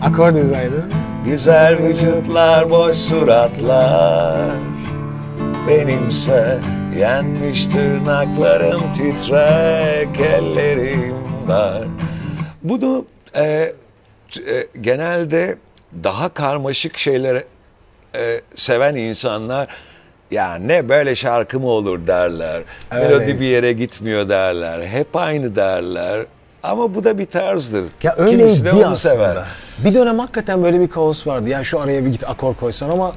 Akor dizaynı. Güzel vücutlar, boş suratlar. Benimse yenmiş tırnaklarım, titrek ellerim var. Bunu genelde daha karmaşık şeyleri seven insanlar ya ne böyle şarkı mı olur derler. Melodi bir yere gitmiyor derler. Hep aynı derler. Ama bu da bir tarzdır. Ya Kimisi de öyleydi onu aslında. sever. Bir dönem hakikaten böyle bir kaos vardı. Yani şu araya bir git akor koysan ama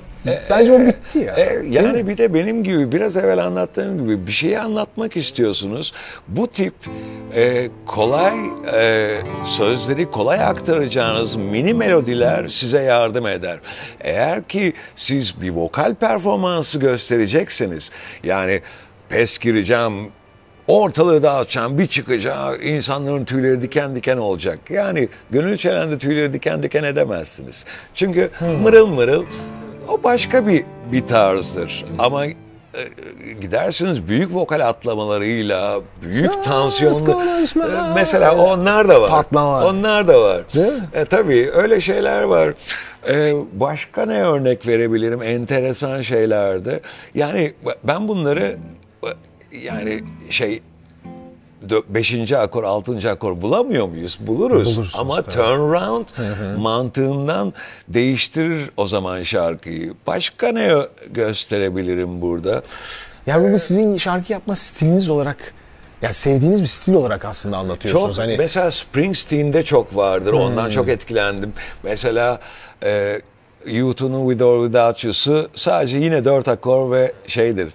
bence o bitti ya. Yani bir de benim gibi biraz evvel anlattığım gibi bir şeyi anlatmak istiyorsunuz. Bu tip kolay sözleri kolay aktaracağınız mini melodiler size yardım eder. Eğer ki siz bir vokal performansı gösterecekseniz yani pes gireceğim ortalığı dağıtacağım, bir çıkacağım, insanların tüyleri diken diken olacak. Yani Gönül Çelen'de tüyleri diken diken edemezsiniz. Çünkü mırıl mırıl o başka bir tarzdır. Ama gidersiniz büyük vokal atlamalarıyla, büyük tansiyonlu. Mesela onlar da var. Patlama. Onlar da var. Değil mi? Tabii öyle şeyler var. Başka ne örnek verebilirim enteresan şeylerde? Yani ben bunları yani 5. akor, 6. akor bulamıyor muyuz? Buluruz. Ama tabii. turnaround mantığından değiştirir o zaman şarkıyı. Başka ne gösterebilirim burada? Yani bu sizin şarkı yapma stiliniz olarak, yani sevdiğiniz bir stil olarak aslında anlatıyorsunuz. Çok, Hani mesela Springsteen'de çok vardır. Ondan çok etkilendim. Mesela U2'nun With or Without You'su sadece yine 4 akor ve şeydir.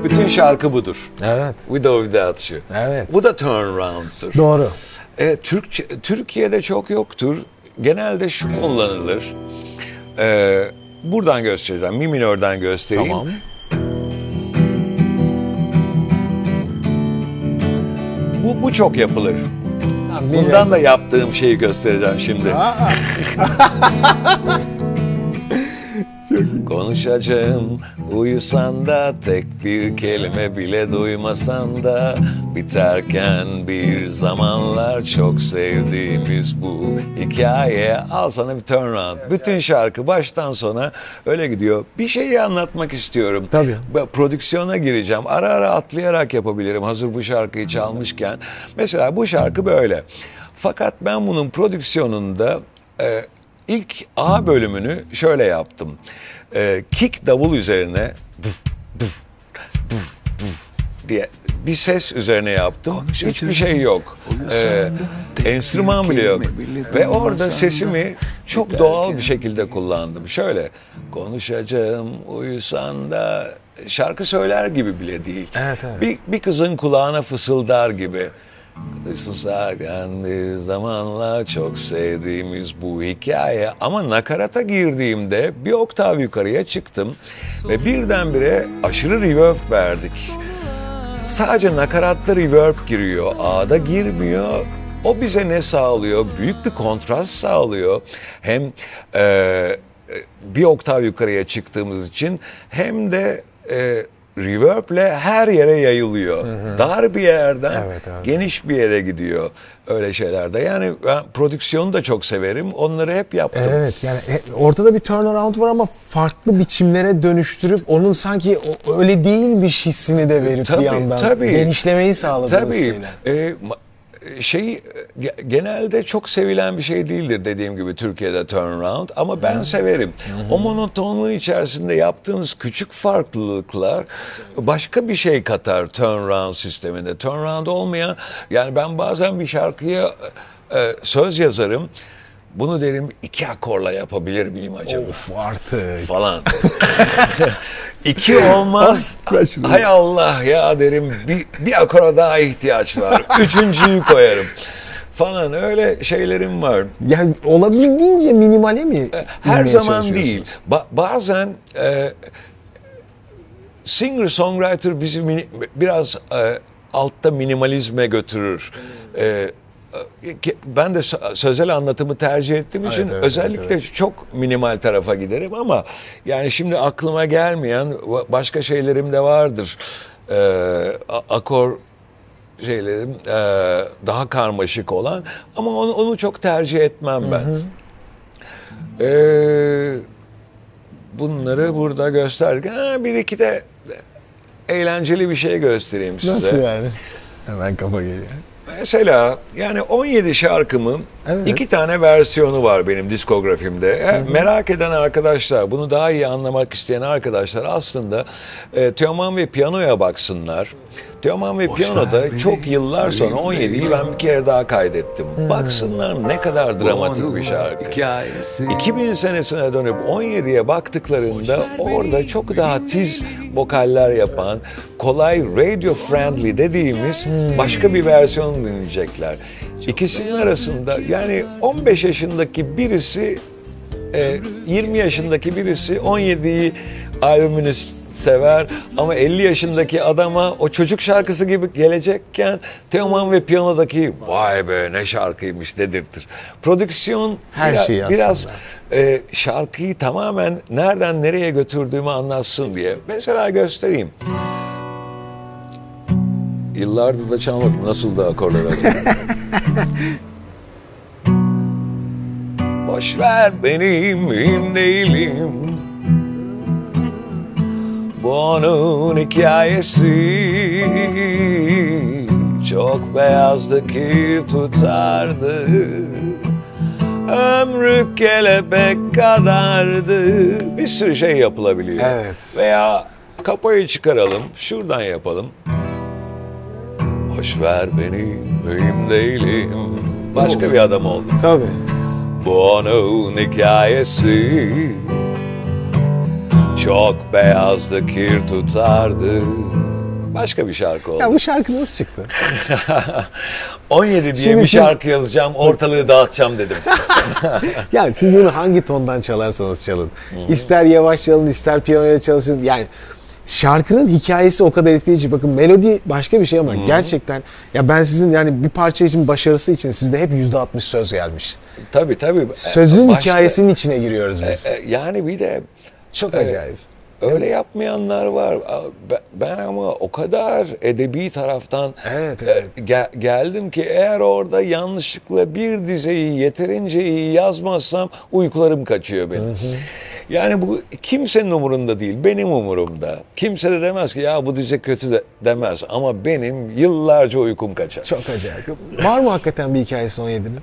Bütün şarkı budur. evet. With or Without You. Evet. Bu da turnaround'dur. Doğru. Türkiye'de çok yoktur. Genelde şu kullanılır. Buradan göstereceğim. Mi minörden göstereyim. Tamam. Bu çok yapılır. Tamam, Bundan da yaptığım şeyi göstereceğim şimdi. Konuşacağım uyusan da, tek bir kelime bile duymasan da, biterken bir zamanlar çok sevdiğimiz bu hikaye. Al sana bir turnaround. Bütün şarkı baştan sona öyle gidiyor. Bir şeyi anlatmak istiyorum. Tabii. Prodüksiyona gireceğim. Ara ara atlayarak yapabilirim hazır bu şarkıyı çalmışken. Mesela bu şarkı böyle. Fakat ben bunun prodüksiyonunda İlk A bölümünü şöyle yaptım. Kick davul üzerine dıf dıf dıf dıf diye bir ses üzerine yaptım. Hiçbir şey yok. Enstrüman bile yok. Ve orada sesimi çok doğal bir şekilde kullandım. Şöyle konuşacağım uyusan da, şarkı söyler gibi bile değil. Evet, evet. Bir kızın kulağına fısıldar gibi. Susarken bir zamanla çok sevdiğimiz bu hikaye. Ama nakarata girdiğimde bir oktav yukarıya çıktım ve birdenbire aşırı reverb verdik. Sadece nakaratta reverb giriyor, A'da girmiyor. O bize ne sağlıyor? Büyük bir kontrast sağlıyor. Hem bir oktav yukarıya çıktığımız için hem de reverb'le her yere yayılıyor. Dar bir yerden geniş bir yere gidiyor. Öyle şeylerde. Yani ben prodüksiyonu da çok severim. Onları hep yaptım. Evet, yani ortada bir turnaround var ama farklı biçimlere dönüştürüp onun sanki öyle değilmiş hissini de verip bir yandan genişlemeyi sağladığınız şeyler. Genelde çok sevilen bir şey değildir dediğim gibi Türkiye'de turnaround, ama ben severim. O monotonluğun içerisinde yaptığınız küçük farklılıklar başka bir şey katar turnaround sisteminde. Turnaround olmayan, yani ben bazen bir şarkıya söz yazarım. Bunu derim 2 akorla yapabilir miyim acaba? Of artık. Falan. 2 olmaz. Hay Allah ya derim, bir akora daha ihtiyaç var. 3.'yü koyarım. Falan öyle şeylerim var. Yani olabildiğince minimale mi? Her zaman değil. Bazen singer-songwriter bizi biraz altta minimalizme götürür. Ben de sözel anlatımı tercih ettiğim için özellikle çok minimal tarafa giderim, ama yani şimdi aklıma gelmeyen başka şeylerim de vardır. Akor şeylerim daha karmaşık olan, ama onu çok tercih etmem ben. Bunları burada gösterdik. Bir iki de eğlenceli bir şey göstereyim size. Nasıl yani? Hemen kafa geliyor. Mesela yani 17 şarkımın 2 tane versiyonu var benim diskografimde. Merak eden arkadaşlar, bunu daha iyi anlamak isteyen arkadaşlar aslında Teoman ve Piyano'ya baksınlar. Teoman ve Piyano'da çok yıllar sonra 17'yi ben bir kere daha kaydettim. Baksınlar ne kadar dramatik bir şarkı. 2000 senesine dönüp 17'ye baktıklarında orada çok daha tiz vokaller yapan, kolay radio friendly dediğimiz başka bir versiyon dinleyecekler. İkisinin arasında yani 15 yaşındaki birisi 20 yaşındaki birisi 17'yi albümünü sever ama 50 yaşındaki adama o çocuk şarkısı gibi gelecekken Teoman ve Piyano'daki vay be ne şarkıymış dedirtir. Prodüksiyon her şeyi biraz şarkıyı tamamen nereden nereye götürdüğümü anlatsın diye. Mesela göstereyim. Yıllardır da çalmadım. Nasıl da akorlar Boş ver benim mühim değilim. Bu onun hikayesi. Çok beyazdı kir tutardı. Ömrü kelebek kadardı. Bir sürü şey yapılabiliyor. Evet. Veya kapıyı çıkaralım. Şuradan yapalım. Boş ver beni, mühim değilim. Başka bir adam oldu. Tabii. Bu onun hikayesi. Çok beyazdı kir tutardı. Başka bir şarkı oldu. Ya bu şarkı nasıl çıktı? 17 diye Şimdi bir şarkı yazacağım, ortalığı dağıtacağım dedim. Yani siz bunu hangi tondan çalarsanız çalın. İster yavaş çalın, ister piyanoya çalışın. Yani şarkının hikayesi o kadar etkileyici. Bakın melodi başka bir şey ama gerçekten ya ben sizin yani bir parça için başarısı için sizde hep %60 söz gelmiş. Tabii. Sözün hikayesinin içine giriyoruz biz. Yani bir de Çok acayip. öyle yapmayanlar var. Ben ama o kadar edebi taraftan Evet. geldim ki eğer orada yanlışlıkla bir dizeyi yeterince iyi yazmazsam uykularım kaçıyor benim. Yani bu kimsenin umurunda değil, benim umurumda. Kimse de demez ki ya bu dize kötü de demez ama benim yıllarca uykum kaçar. Çok acayip. Var mı hakikaten bir hikayesi 17'nin?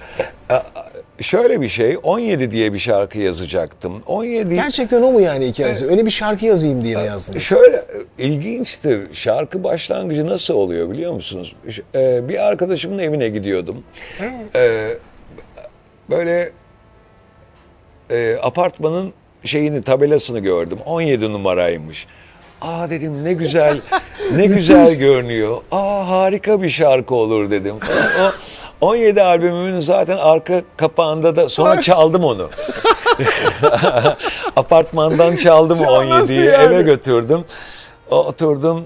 Şöyle bir şey, 17 diye bir şarkı yazacaktım. 17 Gerçekten o mu yani hikayesi? Öyle bir şarkı yazayım diye mi yazdınız? Şöyle ilginçtir. Şarkı başlangıcı nasıl oluyor biliyor musunuz? Bir arkadaşımın evine gidiyordum. Böyle apartmanın tabelasını gördüm. 17 numaraymış. Aa dedim ne güzel, ne güzel görünüyor. Aa harika bir şarkı olur dedim. O 17 albümümün zaten arka kapağında da sonra çaldım onu. Apartmandan çaldım 17'yi eve götürdüm. Oturdum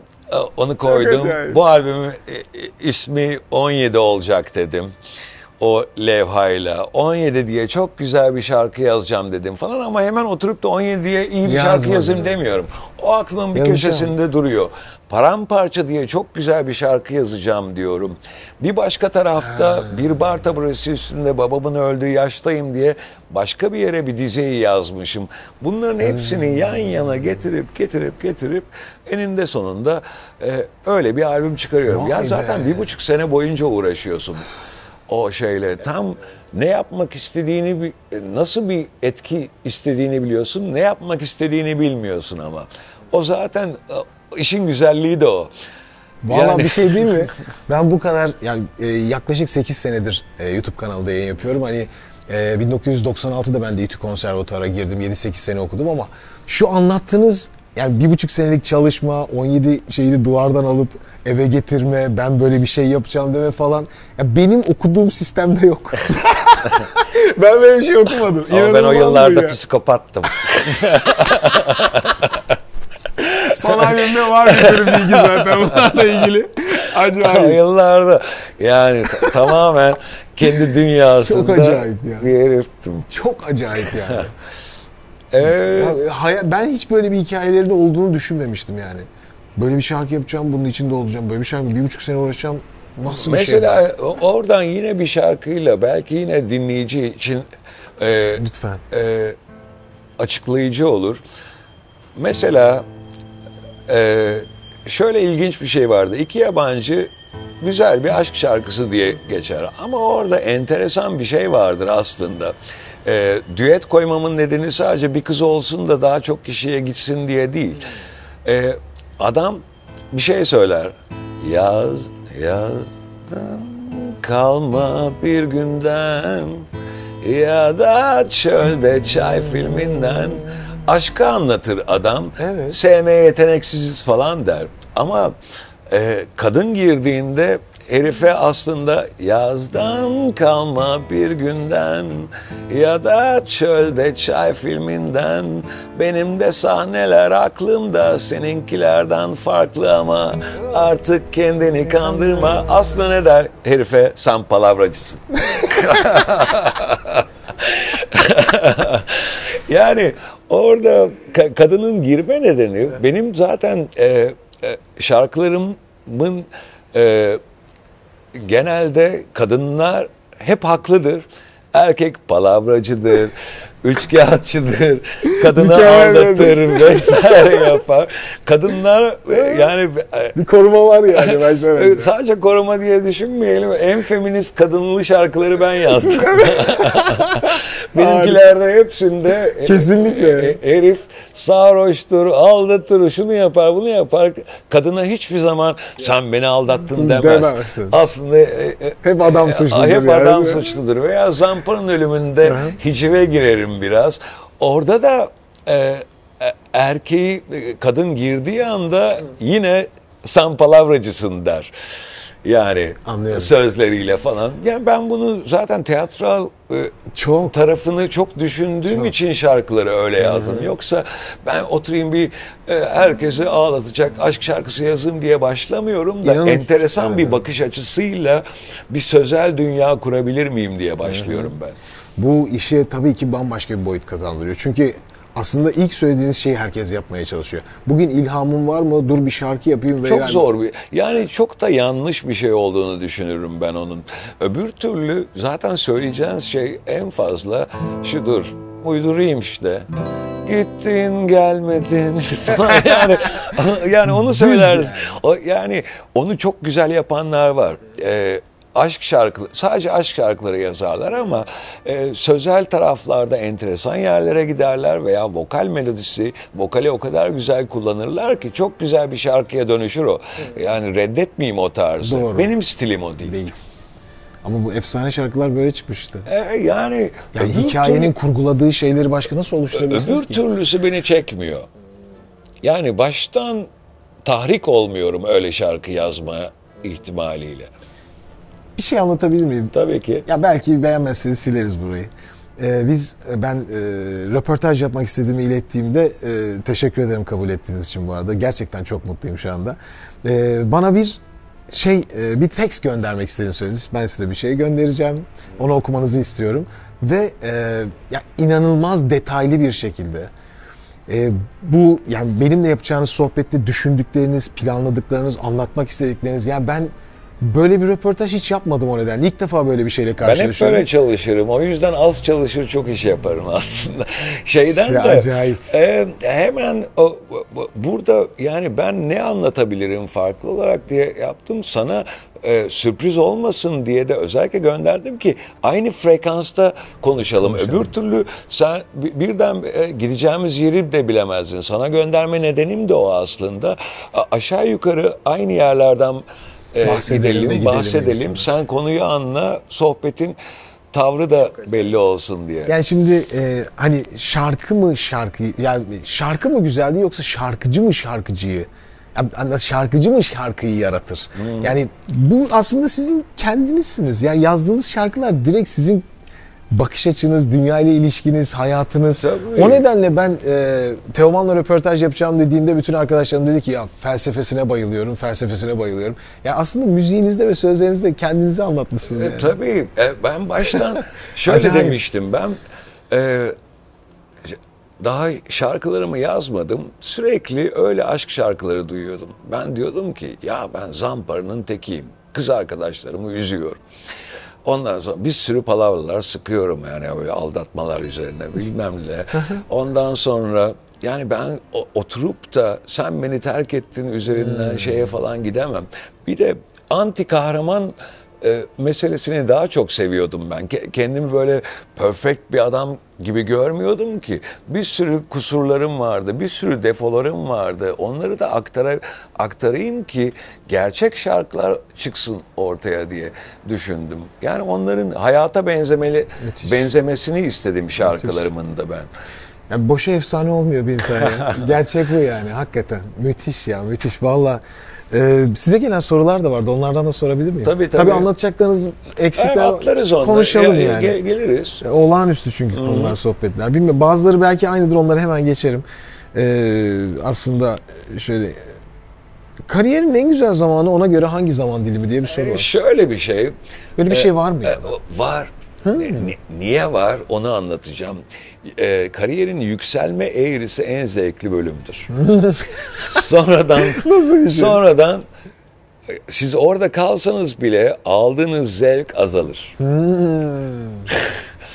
onu koydum. Bu albümün ismi 17 olacak dedim. O levhayla 17 diye çok güzel bir şarkı yazacağım dedim falan ama hemen oturup da 17 diye iyi bir şarkı yazayım demiyorum. O aklımın bir köşesinde duruyor. Paramparça diye çok güzel bir şarkı yazacağım diyorum. Bir başka tarafta bir bar taburesi üstünde babamın öldüğü yaştayım diye başka bir yere bir dizeyi yazmışım. Bunların hepsini yan yana getirip eninde sonunda öyle bir albüm çıkarıyorum. Ya zaten 1,5 sene boyunca uğraşıyorsun. O şeyle tam ne yapmak istediğini, nasıl bir etki istediğini biliyorsun, ne yapmak istediğini bilmiyorsun ama. O zaten işin güzelliği de o. Vallahi bir şey değil mi? Ben bu kadar yani yaklaşık 8 senedir YouTube kanalında yayın yapıyorum. Hani 1996'da ben de İTÜ Konservatuar'a girdim. 7-8 sene okudum ama şu anlattığınız yani 1,5 senelik çalışma, 17 şeyini duvardan alıp eve getirme, ben böyle bir şey yapacağım deme falan. Ya benim okuduğum sistemde yok. Ben böyle bir şey okumadım. Ama ben o yıllarda psikopattım. Son albümde var bir sürü bilgi zaten bunlarla ilgili. Acayip. Yıllarda yani tamamen kendi dünyasında çok acayip ya. Bir heriftim. Çok acayip yani. Ben hiç böyle bir hikayelerin olduğunu düşünmemiştim yani. Böyle bir şarkı yapacağım, bunun içinde olacağım. Böyle bir şarkı 1,5 sene uğraşacağım. Nasıl bir şey? Mesela oradan yine bir şarkıyla belki yine dinleyici için lütfen açıklayıcı olur. Mesela şöyle ilginç bir şey vardı. 2 yabancı güzel bir aşk şarkısı diye geçer. Ama orada enteresan bir şey vardır aslında. Düet koymamın nedeni sadece bir kız olsun da daha çok kişiye gitsin diye değil. Adam bir şey söyler. Yazdım kalma bir günden ya da çölde çay filminden. Aşkı anlatır adam. Evet. Sevmeye yeteneksiziz falan der. Ama kadın girdiğinde herife aslında yazdan kalma bir günden ya da çölde çay filminden, benim de sahneler aklımda seninkilerden farklı ama artık kendini kandırma. Aslında ne der herife? Sen palavracısın. Yani orada kadının girme nedeni, benim zaten şarkılarımın genelde kadınlar hep haklıdır. Erkek palavracıdır, üçkağıtçıdır, kadını aldatır vesaire yapar. Kadınlar yani... Bir koruma var yani baştan. Sadece koruma diye düşünmeyelim. En feminist kadınlı şarkıları ben yazdım. Benimkilerde hepsinde kesinlikle herif sarhoştur, aldatır, şunu yapar, bunu yapar. Kadına hiçbir zaman sen beni aldattın demez. Aslında hep adam suçludur. Hep adam suçludur. Veya Zampara'nın ölümünde hicive girerim biraz. Orada da erkeği, kadın girdiği anda yine sen palavracısın der. Yani anlıyorum. Sözleriyle falan. Yani ben bunu zaten tiyatral tarafını çok düşündüğüm için şarkıları öyle yazdım. Yoksa ben oturayım bir herkesi ağlatacak aşk şarkısı yazayım diye başlamıyorum da enteresan bir bakış açısıyla bir sözel dünya kurabilir miyim diye başlıyorum ben. Bu işe tabii ki bambaşka bir boyut kazandırıyor. Çünkü aslında ilk söylediğiniz şeyi herkes yapmaya çalışıyor. Bugün ilhamın var mı? Dur bir şarkı yapayım. Çok zor bir... Yani çok da yanlış bir şey olduğunu düşünürüm ben onun. Öbür türlü zaten söyleyeceğiniz şey en fazla şudur. Uydurayım işte. Gittin gelmedin falan yani onu söyleriz. Yani onu çok güzel yapanlar var. Aşk şarkıları, sadece aşk şarkıları yazarlar ama sözel taraflarda enteresan yerlere giderler veya vokal melodisi, vokali o kadar güzel kullanırlar ki çok güzel bir şarkıya dönüşür o. Yani reddetmeyeyim o tarzı. Doğru. Benim stilim o değil. Ama bu efsane şarkılar böyle çıkmış işte. Yani hikayenin kurguladığı şeyleri başka nasıl oluşturabilirsiniz ki? Öbür türlüsü beni çekmiyor. Yani baştan tahrik olmuyorum öyle şarkı yazma ihtimaliyle. Bir şey anlatabilir miyim? Tabii ki. Ya belki beğenmezseniz sileriz burayı. Ben röportaj yapmak istediğimi ilettiğimde teşekkür ederim kabul ettiğiniz için bu arada. Gerçekten çok mutluyum şu anda. Bana bir tekst göndermek istediğini söylediniz. Ben size bir şey göndereceğim. Onu okumanızı istiyorum. Ve inanılmaz detaylı bir şekilde bu yani benimle yapacağınız sohbette düşündükleriniz, planladıklarınız, anlatmak istedikleriniz, yani ben böyle bir röportaj hiç yapmadım o nedenle. İlk defa böyle bir şeyle karşılaşıyorum. Ben hep böyle çalışırım. O yüzden az çalışır çok iş yaparım aslında. Şeyden de acayip. Hemen burada yani ben ne anlatabilirim farklı olarak diye yaptım. Sana sürpriz olmasın diye de özellikle gönderdim ki aynı frekansta konuşalım. Öbür türlü sen birden gideceğimiz yeri de bilemezdin. Sana gönderme nedenim de o aslında. Aşağı yukarı aynı yerlerden bahsedelim. Sen konuyu anla, sohbetin tavrı da belli olsun diye. Yani şimdi hani şarkı mı güzeldi yoksa şarkıcı mı şarkıcıyı? Yani şarkıcı mı şarkıyı yaratır? Yani bu aslında sizin kendinizsiniz. Yani yazdığınız şarkılar direkt sizin bakış açınız, dünyayla ilişkiniz, hayatınız. Tabii. O nedenle ben Teoman'la röportaj yapacağım dediğimde bütün arkadaşlarım dedi ki ya felsefesine bayılıyorum. Ya aslında müziğinizde ve sözlerinizde kendinizi anlatmışsınız. Yani. Tabii. Ben baştan şöyle demiştim. Ben daha şarkılarımı yazmadım. Sürekli öyle aşk şarkıları duyuyordum. Ben diyordum ki ya ben Zampara'nın tekiyim. Kız arkadaşlarımı üzüyorum. Ondan sonra bir sürü palavralar sıkıyorum yani öyle aldatmalar üzerine bilmem ne. Ondan sonra yani ben oturup da sen beni terk ettin üzerinden şeye falan gidemem. Bir de anti kahraman meselesini daha çok seviyordum ben. Kendimi böyle perfect bir adam gibi görmüyordum ki. Bir sürü kusurlarım vardı, bir sürü defolarım vardı. Onları da aktarayım ki gerçek şarkılar çıksın ortaya diye düşündüm. Yani onların hayata benzemesini istedim şarkılarımın da ben. Yani boşa efsane olmuyor bir insan ya. Gerçek bu yani hakikaten. Müthiş ya, müthiş. Valla size gelen sorular da vardı. Onlardan da sorabilir miyim? Tabii. Tabii anlatacaklarınız eksikler konuşalım yani. Geliriz. Olağanüstü çünkü konular, sohbetler. Bilmiyorum, bazıları belki aynıdır, onları hemen geçerim. Aslında şöyle, kariyerin en güzel zamanı ona göre hangi zaman dilimi diye bir soru var. Şöyle bir şey. Böyle bir şey var mı ya? Var. Niye var onu anlatacağım. Kariyerin yükselme eğrisi en zevkli bölümdür. Sonradan Nasıl bir şey? Sonradan siz orada kalsanız bile aldığınız zevk azalır.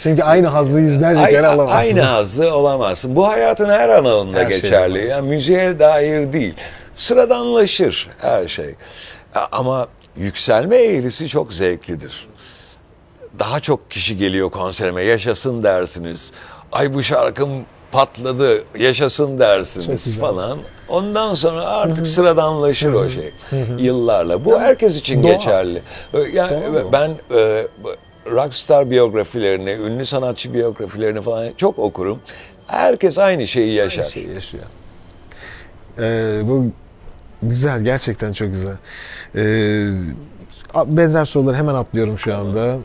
Çünkü aynı hazzı yüzlerce kere alamazsınız. Aynı hazzı olamazsın. Bu hayatın her alanında Her geçerli. şey. Yani müziğe dair değil. Sıradanlaşır her şey. Ama yükselme eğrisi çok zevklidir. Daha çok kişi geliyor konserime, yaşasın dersiniz. Ay bu şarkım patladı, yaşasın dersiniz falan. Ondan sonra artık sıradanlaşır o şey yıllarla. Bu herkes için geçerli. Yani ben rockstar biyografilerini, ünlü sanatçı biyografilerini falan çok okurum. Herkes aynı şeyi yaşar. Aynı şeyi yaşıyor. Bu güzel, gerçekten çok güzel. Benzer soruları hemen atlıyorum şu anda.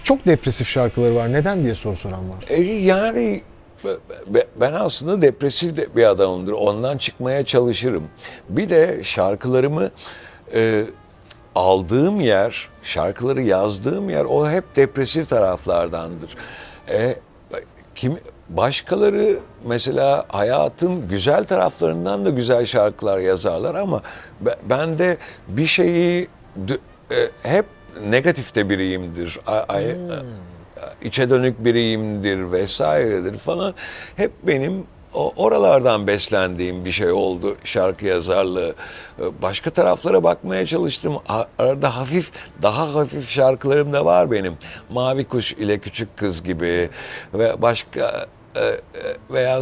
Çok depresif şarkıları var. Neden diye soru soran var. Yani ben aslında depresif de bir adamımdır. Ondan çıkmaya çalışırım. Bir de şarkılarımı aldığım yer, şarkıları yazdığım yer o hep depresif taraflardandır. Başkaları mesela hayatın güzel taraflarından da güzel şarkılar yazarlar ama ben de bir şeyi hep negatifte biriyimdir. İçe dönük biriyimdir vesairedir falan. Hep benim oralardan beslendiğim bir şey oldu şarkı yazarlığı. Başka taraflara bakmaya çalıştım. Arada daha hafif şarkılarım da var benim. Mavi Kuş ile Küçük Kız gibi ve başka veya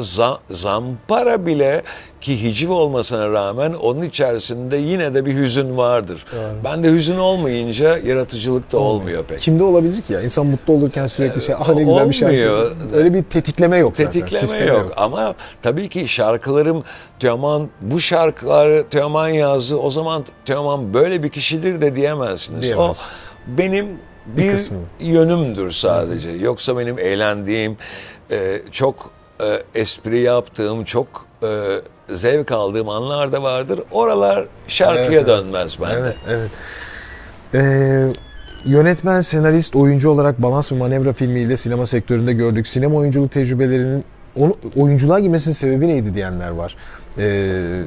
Zampara bile, ki hiciv olmasına rağmen onun içerisinde yine de bir hüzün vardır. Evet. Bende hüzün olmayınca yaratıcılık da olmuyor pek. Kimde olabilir ki ya? İnsan mutlu olurken sürekli ne güzel bir şarkı. Öyle bir tetikleme yok zaten. Tetikleme yok. Ama tabii ki şarkılarım Teoman, bu şarkıları Teoman yazdı. O zaman Teoman böyle bir kişidir de diyemezsiniz. O benim bir yönümdür sadece. Yoksa benim eğlendiğim, çok espri yaptığım, çok zevk aldığım anlar da vardır. Oralar şarkıya dönmez bende. Evet. Yönetmen, senarist, oyuncu olarak Balans ve Manevra filmiyle sinema sektöründe gördük. Sinema oyunculuk tecrübelerinin oyunculuğa girmesinin sebebi neydi diyenler var.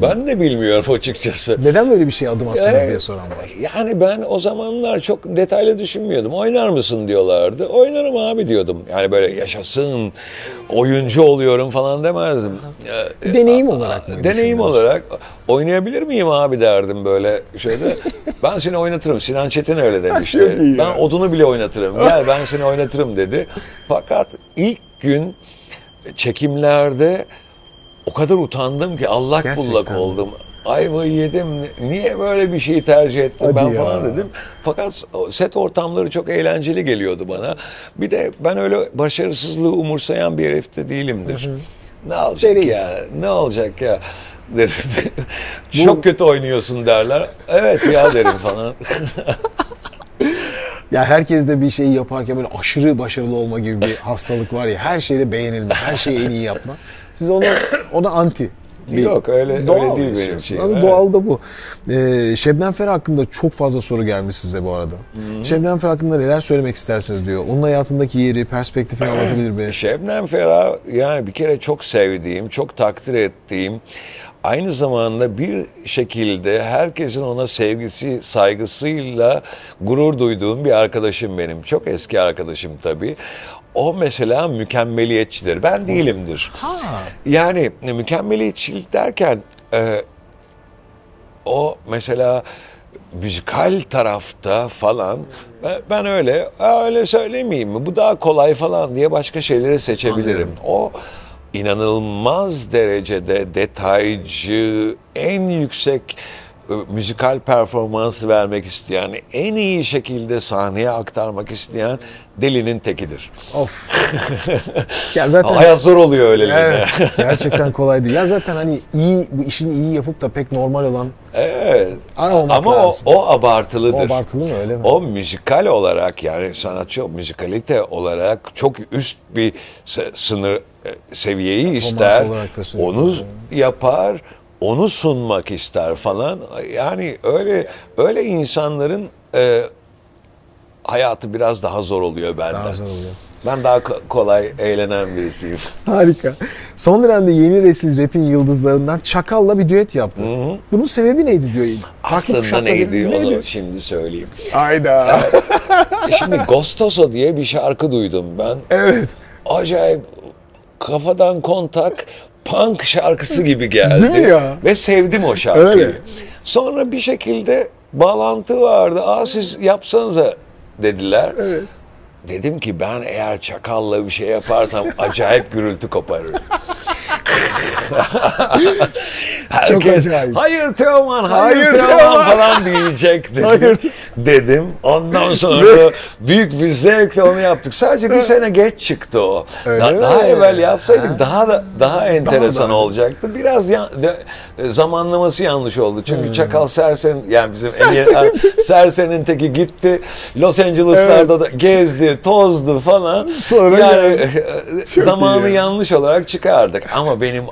Ben de bilmiyorum açıkçası. Neden böyle bir şeye adım attınız diye soran var. Yani ben o zamanlar çok detaylı düşünmüyordum. Oynar mısın diyorlardı. Oynarım abi diyordum. Yani böyle yaşasın, oyuncu oluyorum falan demezdim. Deneyim olarak mı? Deneyim olarak oynayabilir miyim abi derdim böyle şöyle. Ben seni oynatırım. Sinan Çetin öyle demişti. Ben odunu bile oynatırım. Gel ben seni oynatırım dedi. Fakat ilk gün çekimlerde o kadar utandım ki allak bullak oldum. Ayvayı yedim. Niye böyle bir şeyi tercih ettim ben falan dedim. Fakat set ortamları çok eğlenceli geliyordu bana. Bir de ben öyle başarısızlığı umursayan bir herif de değilimdir. Ne olacak ya? Ne olacak ya? Derim. Çok kötü oynuyorsun derler. Evet ya derim falan. Ya herkes de bir şeyi yaparken böyle aşırı başarılı olma gibi bir hastalık var ya. Her şeyde beğenilme, her şeyi en iyi yapma. Siz ona anti. Yok öyle değil benim şey. Doğal da bu. Şebnem Ferah hakkında çok fazla soru gelmiş size bu arada. Şebnem Ferah hakkında neler söylemek istersiniz diyor. Onun hayatındaki yeri, perspektifini anlatabilir mi? Şebnem Ferah yani bir kere çok sevdiğim, çok takdir ettiğim, aynı zamanda bir şekilde herkesin ona sevgisi, saygısıyla gurur duyduğum bir arkadaşım benim. Çok eski arkadaşım tabii. O mesela mükemmeliyetçidir. Ben değilimdir. Yani mükemmeliyetçilik derken o mesela müzikal tarafta falan ben öyle söylemeyeyim mi? Bu daha kolay falan diye başka şeyleri seçebilirim. O inanılmaz derecede detaycı, en yüksek müzikal performansı vermek isteyen, en iyi şekilde sahneye aktarmak isteyen delinin tekidir. Of. Ya zaten hayat zor oluyor öyle. Evet, gerçekten kolay değil. Ya zaten hani bu işin iyi yapıp da pek normal olan evet. aramamak Ama lazım. o abartılıdır. O abartılı mı, öyle mi? O müzikal olarak, yani sanatçı müzikalite olarak çok üst bir sınır seviyeyi ister. Onu yapar, onu sunmak ister falan. Yani öyle insanların hayatı biraz daha zor oluyor benden. Daha zor oluyor. Ben daha kolay eğlenen birisiyim. Harika. Son dönemde yeni nesil rap'in yıldızlarından Çakal'la bir düet yaptı. Hı-hı. Bunun sebebi neydi diyor. Aslında neydi onu şimdi söyleyeyim. Hayda. Şimdi Gostoso diye bir şarkı duydum ben. Evet. Acayip kafadan kontak punk şarkısı gibi geldi. Değil mi ya? Ve sevdim o şarkıyı. Öyle. Sonra bir şekilde bağlantı vardı. Siz yapsanıza dediler. Evet. Dedim ki ben eğer Çakal'la bir şey yaparsam acayip gürültü koparır. Herkes hayır Teoman, hayır Teoman falan diyecek dedim. Hayır. Dedim. Ondan sonra büyük bir zevkle onu yaptık. Sadece bir sene geç çıktı o. Daha evvel yapsaydık daha enteresan olacaktı. Biraz zamanlaması yanlış oldu. Çünkü Çakal Serser'in, yani bizim Serser'in teki gitti. Los Angeles'larda da gezdi, tozdu falan. Sonra yani zamanı yanlış olarak çıkardık. Ama benim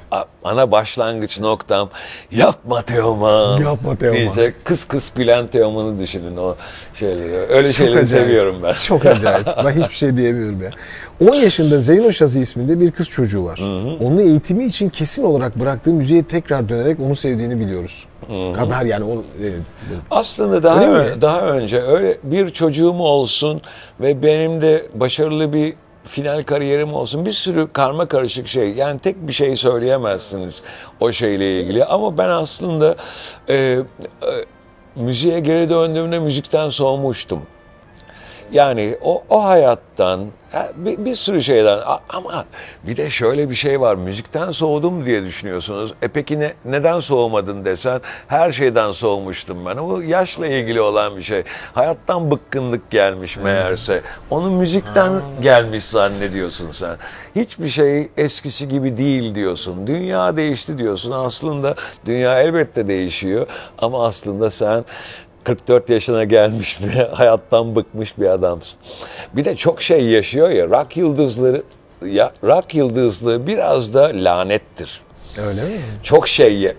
ana başlangıç noktam yapma Teoman. Yapma Teoman. Diyecek. Kıs kıs gülen Teoman'ı düşünün o şeyleri. Öyle çok şeyleri acayip. Seviyorum ben. Çok acayip. Ben hiçbir şey diyemiyorum ya. 10 yaşında Zeyno Şazi isminde bir kız çocuğu var. Hı-hı. Onun eğitimi için kesin olarak bıraktığı müziğe tekrar dönerek onu sevdiğini biliyoruz. Hı-hı. Kadar yani. Aslında daha önce öyle bir çocuğum olsun ve benim de başarılı bir final kariyerim olsun, bir sürü karma karışık şey, yani tek bir şey söyleyemezsiniz o şeyle ilgili. Ama ben aslında müziğe geri döndüğümde müzikten soğumuştum. Yani o hayattan, bir sürü şeyden, ama bir de şöyle bir şey var, müzikten soğudum diye düşünüyorsunuz. Peki neden soğumadın desen, her şeyden soğumuştum ben. Ama yaşla ilgili olan bir şey. Hayattan bıkkınlık gelmiş meğerse. Onu müzikten gelmiş zannediyorsun sen. Hiçbir şey eskisi gibi değil diyorsun. Dünya değişti diyorsun. Aslında dünya elbette değişiyor. Ama aslında sen 44 yaşına gelmiş ve hayattan bıkmış bir adamsın. Bir de çok şey yaşıyor ya, rock yıldızlığı biraz da lanettir. Öyle mi? Çok şey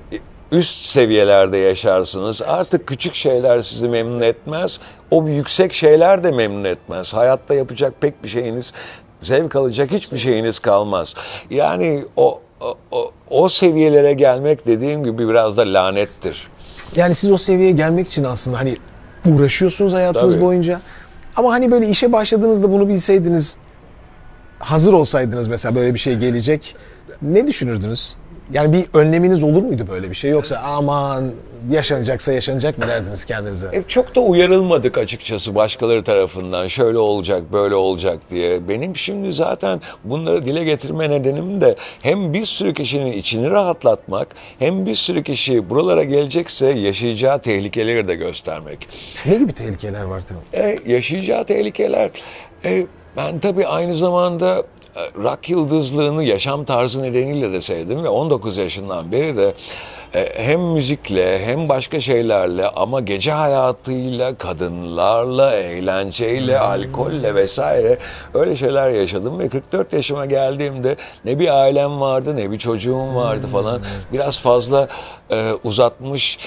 üst seviyelerde yaşarsınız. Artık küçük şeyler sizi memnun etmez. O yüksek şeyler de memnun etmez. Hayatta yapacak pek bir şeyiniz, zevk alacak hiçbir şeyiniz kalmaz. Yani o seviyelere gelmek dediğim gibi biraz da lanettir. Yani siz o seviyeye gelmek için aslında hani uğraşıyorsunuz hayatınız boyunca. Ama hani böyle işe başladığınızda bunu bilseydiniz, hazır olsaydınız mesela böyle bir şey gelecek, ne düşünürdünüz? Yani bir önleminiz olur muydu böyle bir şey? Yoksa aman yaşanacaksa yaşanacak mı derdiniz kendinize? Çok da uyarılmadık açıkçası başkaları tarafından. Şöyle olacak, böyle olacak diye. Benim şimdi zaten bunları dile getirme nedenim de hem bir sürü kişinin içini rahatlatmak, hem bir sürü kişi buralara gelecekse yaşayacağı tehlikeleri de göstermek. Ne gibi tehlikeler var tabii? Yaşayacağı tehlikeler. Ben tabii aynı zamanda rock yıldızlığını yaşam tarzı nedeniyle de sevdim ve 19 yaşından beri de hem müzikle hem başka şeylerle, ama gece hayatıyla, kadınlarla, eğlenceyle, alkolle vesaire öyle şeyler yaşadım ve 44 yaşıma geldiğimde ne bir ailem vardı ne bir çocuğum vardı falan. Biraz fazla uzatmış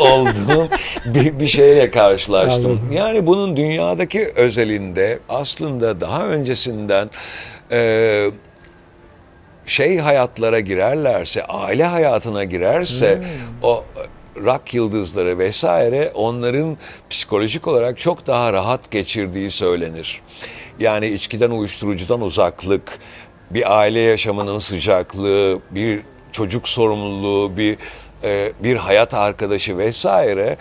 olduğum bir şeyle karşılaştım. Anladım. Yani bunun dünyadaki özelinde aslında daha öncesinden hayatlara girerlerse, aile hayatına girerse o rock yıldızları vesaire onların psikolojik olarak çok daha rahat geçirdiği söylenir. Yani içkiden, uyuşturucudan uzaklık, bir aile yaşamının sıcaklığı, bir çocuk sorumluluğu, bir hayat arkadaşı vesaire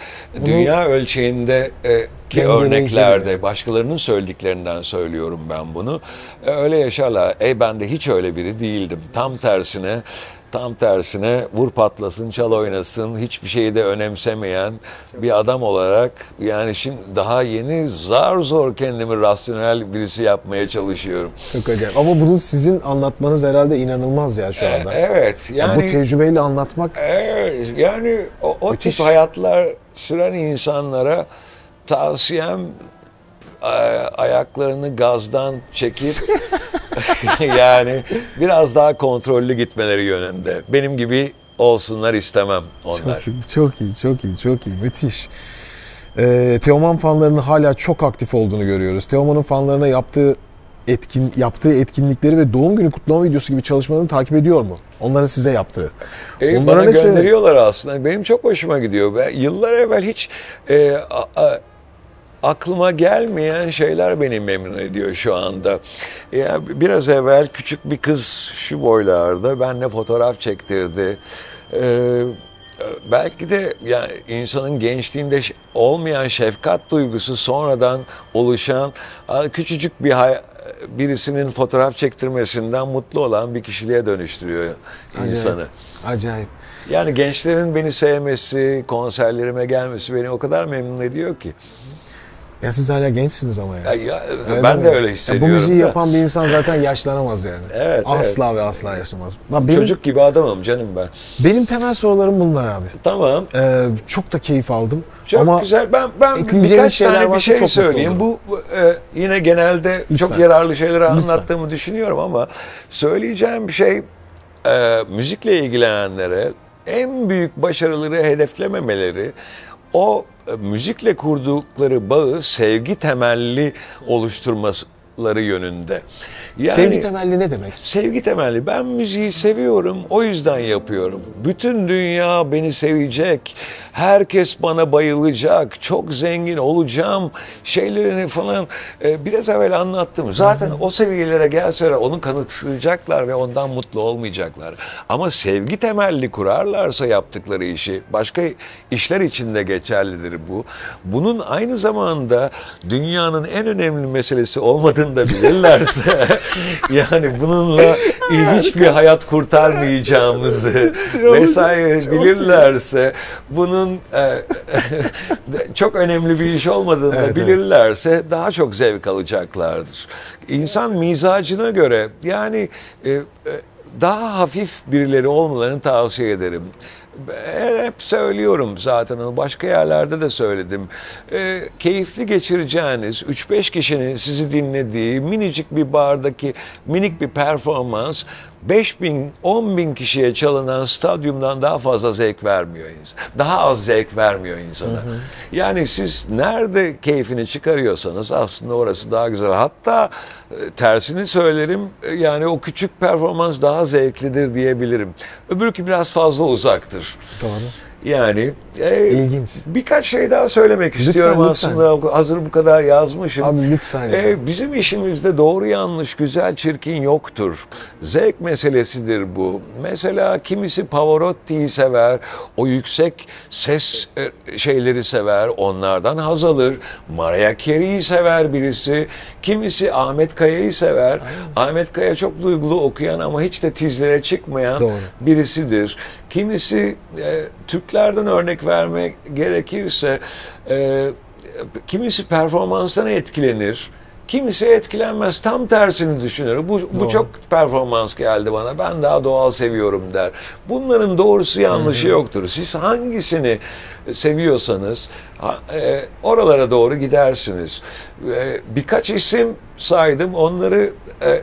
dünya ölçeğinde ki örneklerde başkalarının söylediklerinden söylüyorum ben bunu. Öyle yaşarlar. Ben de hiç öyle biri değildim. Tam tersine Tam tersine vur patlasın, çal oynasın, hiçbir şeyi de önemsemeyen bir adam olarak, yani şimdi daha yeni zar zor kendimi rasyonel birisi yapmaya çalışıyorum. Çok acayip. Ama bunu sizin anlatmanız herhalde inanılmaz ya şu anda. Evet. Yani bu tecrübeyle anlatmak. Yani o tip hayatlar süren insanlara tavsiyem, ayaklarını gazdan çekip yani biraz daha kontrollü gitmeleri yönünde. Benim gibi olsunlar istemem onlar. Çok iyi. Müthiş. Teoman fanlarının hala çok aktif olduğunu görüyoruz. Teoman'ın fanlarına yaptığı etkinlikleri ve doğum günü kutlama videosu gibi çalışmalarını takip ediyor mu? Onların size yaptığı. Bana gönderiyorlar aslında. Benim çok hoşuma gidiyor. Ben yıllar evvel hiç aklıma gelmeyen şeyler beni memnun ediyor şu anda. Yani biraz evvel küçük bir kız şu boylarda benimle fotoğraf çektirdi. Belki de yani insanın gençliğinde olmayan şefkat duygusu sonradan oluşan küçücük birisinin fotoğraf çektirmesinden mutlu olan bir kişiliğe dönüştürüyor insanı. Acayip. Yani gençlerin beni sevmesi, konserlerime gelmesi beni o kadar memnun ediyor ki. Ya siz hala gençsiniz ama ya. Ben de öyle hissediyorum. Bu müziği yapan bir insan zaten yaşlanamaz yani. Evet, asla ve asla yaşlanamaz. Çocuk gibi adamım canım ben. Benim temel sorularım bunlar abi. Tamam. Çok da keyif aldım. Çok ama güzel. Ben birkaç tane bir şey söyleyeyim. Bu yine genelde çok yararlı şeyleri anlattığımı düşünüyorum ama söyleyeceğim bir şey, müzikle ilgilenenlere en büyük başarıları hedeflememeleri, o müzikle kurdukları bağı sevgi temelli oluşturmaları yönünde. Yani, sevgi temelli ne demek? Sevgi temelli. Ben müziği seviyorum, o yüzden yapıyorum. Bütün dünya beni sevecek, herkes bana bayılacak, çok zengin olacağım şeylerini falan biraz evvel anlattım. Zaten o seviyelere gelseler onu kanıksayacaklar ve ondan mutlu olmayacaklar. Ama sevgi temelli kurarlarsa yaptıkları işi, başka işler için de geçerlidir bu. Bunun aynı zamanda dünyanın en önemli meselesi olmadığını da bilirlerse, yani bununla ilginç bir hayat kurtarmayacağımızı vesaire bilirlerse, bunun çok önemli bir iş olmadığını da bilirlerse daha çok zevk alacaklardır. İnsan mizacına göre yani daha hafif birileri olmalarını tavsiye ederim. Hep söylüyorum zaten, onu başka yerlerde de söyledim. Keyifli geçireceğiniz 3-5 kişinin sizi dinlediği minicik bir bardaki minik bir performans 5.000-10.000 kişiye çalınan stadyumdan daha fazla zevk vermiyor insan. Daha az zevk vermiyor insana. Yani siz nerede keyfini çıkarıyorsanız aslında orası daha güzel. Hatta tersini söylerim, yani o küçük performans daha zevklidir diyebilirim. Öbürkü biraz fazla uzaktır. Doğru. Yani İlginç. Birkaç şey daha söylemek istiyorum aslında. Hazır bu kadar yazmışım. Abi lütfen. Bizim işimizde doğru yanlış, güzel çirkin yoktur. Zevk meselesidir bu. Mesela kimisi Pavarotti'yi sever, o yüksek ses şeyleri sever, onlardan haz alır. Mariah Carey'i sever birisi. Kimisi Ahmet Kaya'yı sever. Aynen. Ahmet Kaya çok duygulu okuyan ama hiç de tizlere çıkmayan birisidir. Kimisi Türklerden örnek vermek gerekirse kimisi performanstan etkilenir. Kimisi etkilenmez, tam tersini düşünür. Bu çok performans geldi bana, ben daha doğal seviyorum der. Bunların doğrusu yanlışı yoktur. Siz hangisini seviyorsanız oralara doğru gidersiniz. Birkaç isim saydım, onları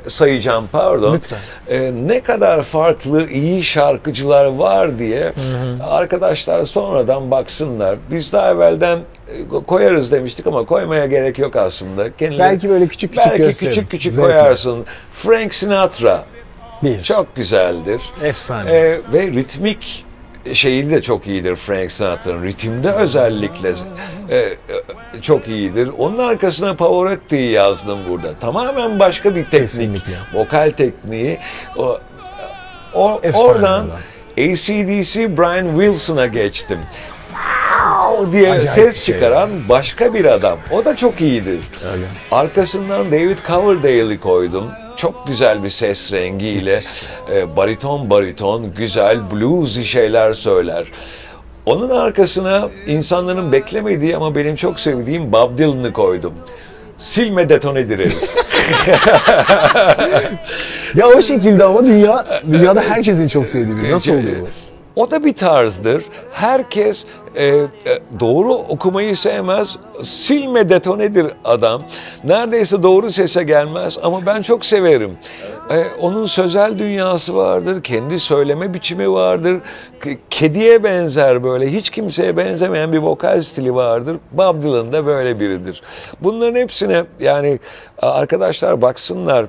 sayacağım, pardon. Lütfen. Ne kadar farklı iyi şarkıcılar var diye arkadaşlar sonradan baksınlar. Biz daha evvelden koyarız demiştik ama koymaya gerek yok aslında. Belki böyle küçük küçük koyarsın. Frank Sinatra çok güzeldir. Efsane. Ve ritmik şeyi de çok iyidir Frank Sinatra'nın. Ritimde özellikle çok iyidir. Onun arkasına Pavarotti'yi yazdım burada. Tamamen başka bir teknik. Kesinlikle. Vokal tekniği. Oradan AC/DC Brian Wilson'a geçtim. Diye acayip ses çıkaran başka bir adam. O da çok iyidir. Öyle. Arkasından David Coverdale'i koydum. çok güzel bir ses rengiyle bariton güzel bluesy şeyler söyler. Onun arkasına insanların beklemediği ama benim çok sevdiğim Bob Dylan'ı koydum. Silme detonedir herif. Ya o şekilde ama dünyada herkesin çok sevdiği biri. Nasıl oluyor bu? O da bir tarzdır. Herkes doğru okumayı sevmez. Silme detonedir adam. Neredeyse doğru sese gelmez ama ben çok severim. Onun sözel dünyası vardır. Kendi söyleme biçimi vardır. Kediye benzer böyle. Hiç kimseye benzemeyen bir vokal stili vardır. Bob Dylan da böyle biridir. Bunların hepsine yani arkadaşlar baksınlar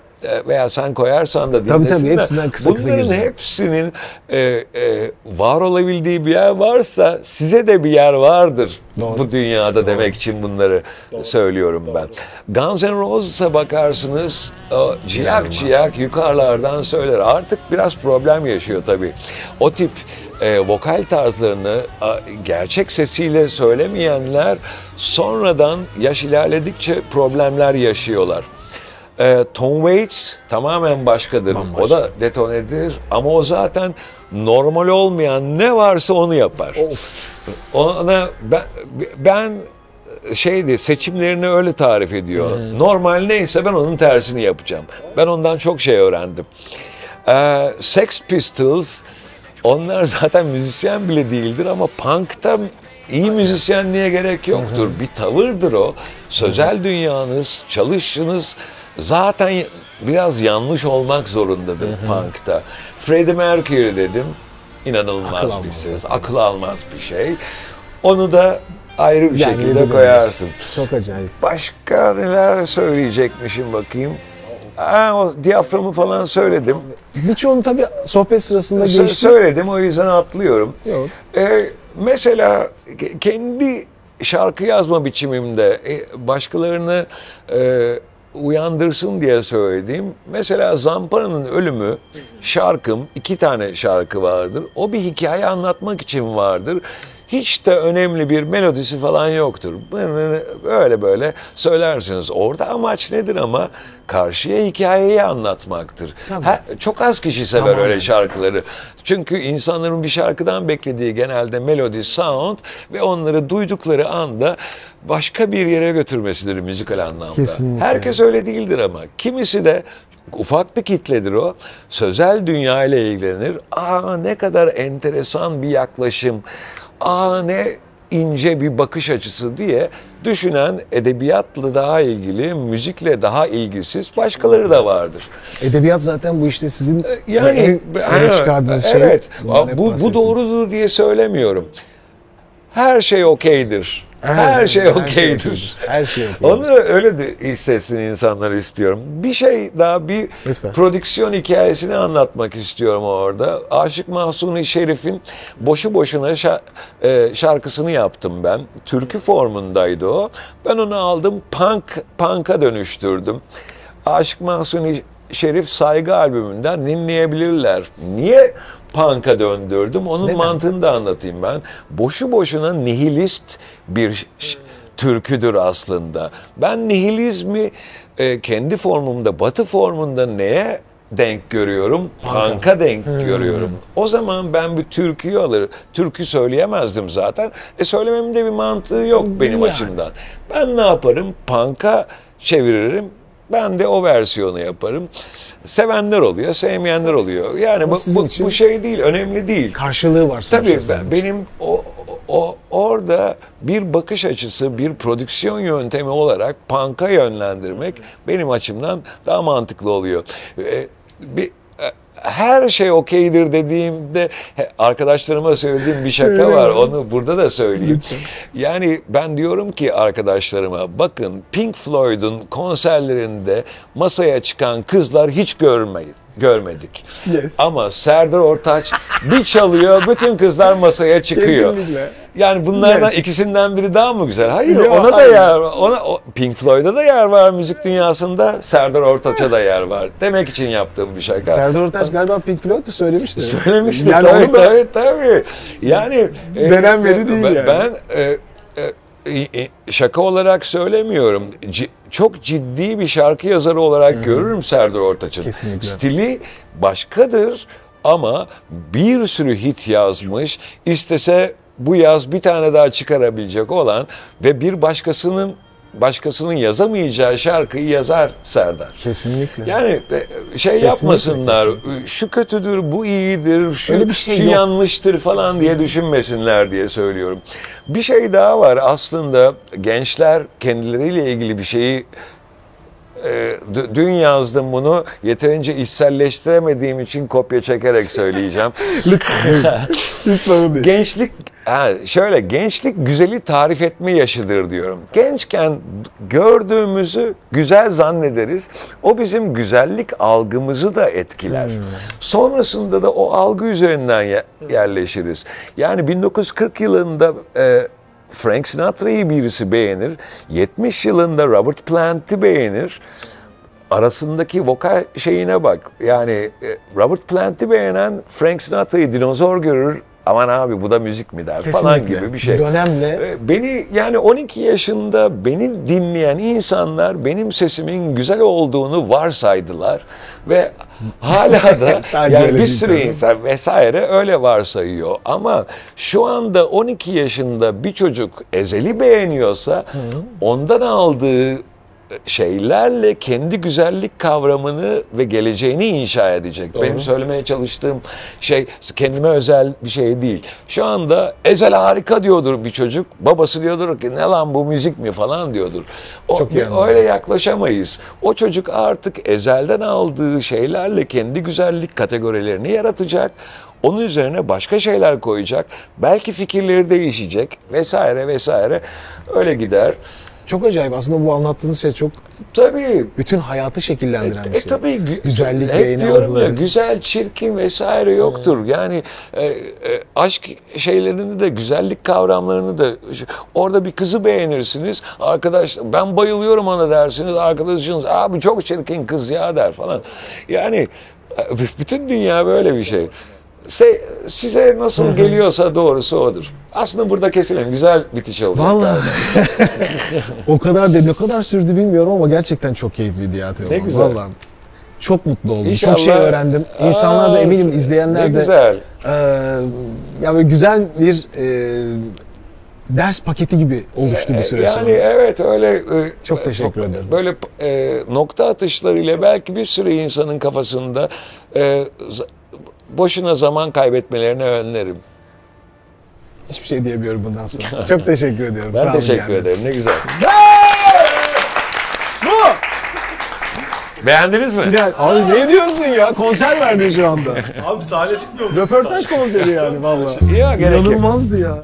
veya sen koyarsan da dinlesinler. Tabii hepsinden kısa Bunların gireceğim. hepsinin var olabildiği bir yer varsa size de bir yer vardır. Doğru. Bu dünyada demek için bunları söylüyorum ben. Guns N' Roses'a bakarsınız ciyak ciyak yukarılardan söyler. Artık biraz problem yaşıyor tabii. O tip vokal tarzlarını gerçek sesiyle söylemeyenler sonradan yaş ilerledikçe problemler yaşıyorlar. Tom Waits tamamen başkadır. Bambaşka. O da detonedir ama o zaten normal olmayan ne varsa onu yapar. Ona ben seçimlerini öyle tarif ediyor. Normal neyse ben onun tersini yapacağım. Ben ondan çok şey öğrendim. Sex Pistols, onlar zaten müzisyen bile değildir ama punk'ta iyi müzisyenliğe gerek yoktur. Bir tavırdır o. Sözel dünyanız, çalışınız zaten biraz yanlış olmak zorundadır punk'ta. Freddie Mercury dedim. İnanılmaz bir ses. Akıl almaz bir şey. Onu da ayrı bir şekilde koyarsın. Çok acayip. Başka neler söyleyecekmişim bakayım. O diyaframı falan söyledim. Birçoğunu tabii sohbet sırasında geçti. Söyledim, o yüzden atlıyorum. Yok. Mesela kendi şarkı yazma biçimimde başkalarını uyandırsın diye söylediğim, mesela Zampara'nın Ölümü şarkım, 2 tane şarkı vardır. O bir hikaye anlatmak için vardır. Hiç de önemli bir melodisi falan yoktur. Böyle söylersiniz. Orada amaç nedir ama? Karşıya hikayeyi anlatmaktır. Çok az kişi sever öyle şarkıları. Çünkü insanların bir şarkıdan beklediği genelde melodi, sound ve onları duydukları anda başka bir yere götürmesidir müzikal anlamda. Kesinlikle. Herkes öyle değildir ama. Kimisi de ufak bir kitledir o. Sözel dünya ile ilgilenir. Ne kadar enteresan bir yaklaşım. Ne ince bir bakış açısı diye düşünen, edebiyatla daha ilgili, müzikle daha ilgisiz başkaları da vardır. Edebiyat zaten bu işte sizin Yani öne çıkardığınız şey. Evet. Bu doğrudur diye söylemiyorum. Her şey okeydir. Her şey okeydir. Her şey okeydir. Onu öyle de hissetsin insanlar istiyorum. Bir şey daha, bir Lütfen. prodüksiyon hikayesini anlatmak istiyorum orada. Aşık Mahzuni Şerif'in Boşu Boşuna şarkısını yaptım ben. Türkü formundaydı o. Ben onu aldım, punk'a dönüştürdüm. Aşık Mahzuni Şerif Saygı albümünden dinleyebilirler. Niye punk'a döndürdüm? Onun mantığını da anlatayım ben. Boşu boşuna nihilist bir türküdür aslında. Ben nihilizmi kendi formumda, batı formunda neye denk görüyorum? Punk'a denk görüyorum. O zaman ben bir türküyü alır. Türkü söyleyemezdim zaten. Söylememin de bir mantığı yok benim açımdan. Ben ne yaparım? Punk'a çeviririm. Ben de o versiyonu yaparım. Sevenler oluyor, sevmeyenler oluyor. Yani bu şey değil, önemli değil. Karşılığı var. Tabii benim orada bir bakış açısı, bir prodüksiyon yöntemi olarak punk'a yönlendirmek benim açımdan daha mantıklı oluyor. Her şey okeydir dediğimde arkadaşlarıma söylediğim bir şaka var. Onu burada da söyleyeyim. Yani ben diyorum ki arkadaşlarıma, bakın Pink Floyd'un konserlerinde masaya çıkan kızlar hiç görmedik. Yes. Ama Serdar Ortaç bir çalıyor, bütün kızlar masaya çıkıyor. Kesinlikle. Yani bunlardan ikisinden biri daha mı güzel? Hayır, ona da yer var. Pink Floyd'a da yer var müzik dünyasında, Serdar Ortaç'a da yer var. Demek için yaptığım bir şaka. Serdar Ortaç galiba Pink Floyd'u söylemişti. Söylemişti, yani tabii. Yani denenmedi değil yani. Ben şaka olarak söylemiyorum. Çok ciddi bir şarkı yazarı olarak görürüm Serdar Ortaç'ın. Kesinlikle. Stili başkadır ama bir sürü hit yazmış. İstese bu yaz bir tane daha çıkarabilecek olan ve bir başkasının yazamayacağı şarkıyı yazar Serdar. Kesinlikle. Yani yapmasınlar. Şu kötüdür, bu iyidir, şu, bir şey şu yok. yanlıştır falan diye düşünmesinler diye söylüyorum. Bir şey daha var aslında, gençler kendileriyle ilgili bir şeyi dün yazdım, bunu yeterince içselleştiremediğim için kopya çekerek söyleyeceğim. Hiç sorun değil. Gençlik güzeli tarif etme yaşıdır diyorum. Gençken gördüğümüzü güzel zannederiz. O bizim güzellik algımızı da etkiler. Sonrasında da o algı üzerinden yerleşiriz. Yani 1940 yılında Frank Sinatra'yı birisi beğenir. 70 yılında Robert Plant'i beğenir. Arasındaki vokal şeyine bak. Yani Robert Plant'i beğenen Frank Sinatra'yı dinozor görür. Aman abi bu da müzik mi der falan gibi bir şey. Dönemle. Beni yani 12 yaşında beni dinleyen insanlar benim sesimin güzel olduğunu varsaydılar ve hala da yani bir sürü insan vesaire öyle varsayıyor. Ama şu anda 12 yaşında bir çocuk Ezel'i beğeniyorsa ondan aldığı şeylerle kendi güzellik kavramını ve geleceğini inşa edecek. Doğru. Benim söylemeye çalıştığım şey kendime özel bir şey değil. Şu anda Ezel harika diyordur bir çocuk. Babası diyordur ki ne lan bu müzik mi falan diyordur. Öyle yaklaşamayız. O çocuk artık Ezel'den aldığı şeylerle kendi güzellik kategorilerini yaratacak. Onun üzerine başka şeyler koyacak. Belki fikirleri değişecek vesaire vesaire. Öyle gider. Çok acayip. Aslında bu anlattığınız şey çok bütün hayatı şekillendiren bir şey. Tabii güzellik, beğeni algıları. Güzel, çirkin vesaire yoktur. Yani aşk şeylerini de, güzellik kavramlarını da, orada bir kızı beğenirsiniz. Arkadaş ben bayılıyorum ona dersiniz. Arkadaşınız abi çok çirkin kız ya der falan. Yani bütün dünya böyle bir şey. Size nasıl geliyorsa doğrusu odur. Aslında burada keselim. Güzel bitiş oldu. Vallahi ne kadar sürdü bilmiyorum ama gerçekten çok keyifliydi ya Teoman. Ne güzel. Vallahi çok mutlu oldum. İnşallah. Çok şey öğrendim. İnsanlar da eminim izleyenler de güzel. Yani güzel bir ders paketi gibi oluştu bir süre sonra. Yani evet öyle. Çok teşekkür ederim. Böyle nokta atışlarıyla belki bir sürü insanın kafasında boşuna zaman kaybetmelerini önlerim. Hiçbir şey diyemiyorum bundan sonra. Çok teşekkür ediyorum. Ben teşekkür ederim. Ne güzel. Bu! Beğendiniz mi? Abi ne diyorsun ya? Konser verdin şu anda. Abi sahne çıkmıyor mu? Röportaj konseri yani vallahi. Ya, gerek yok. İnanılmazdı ya.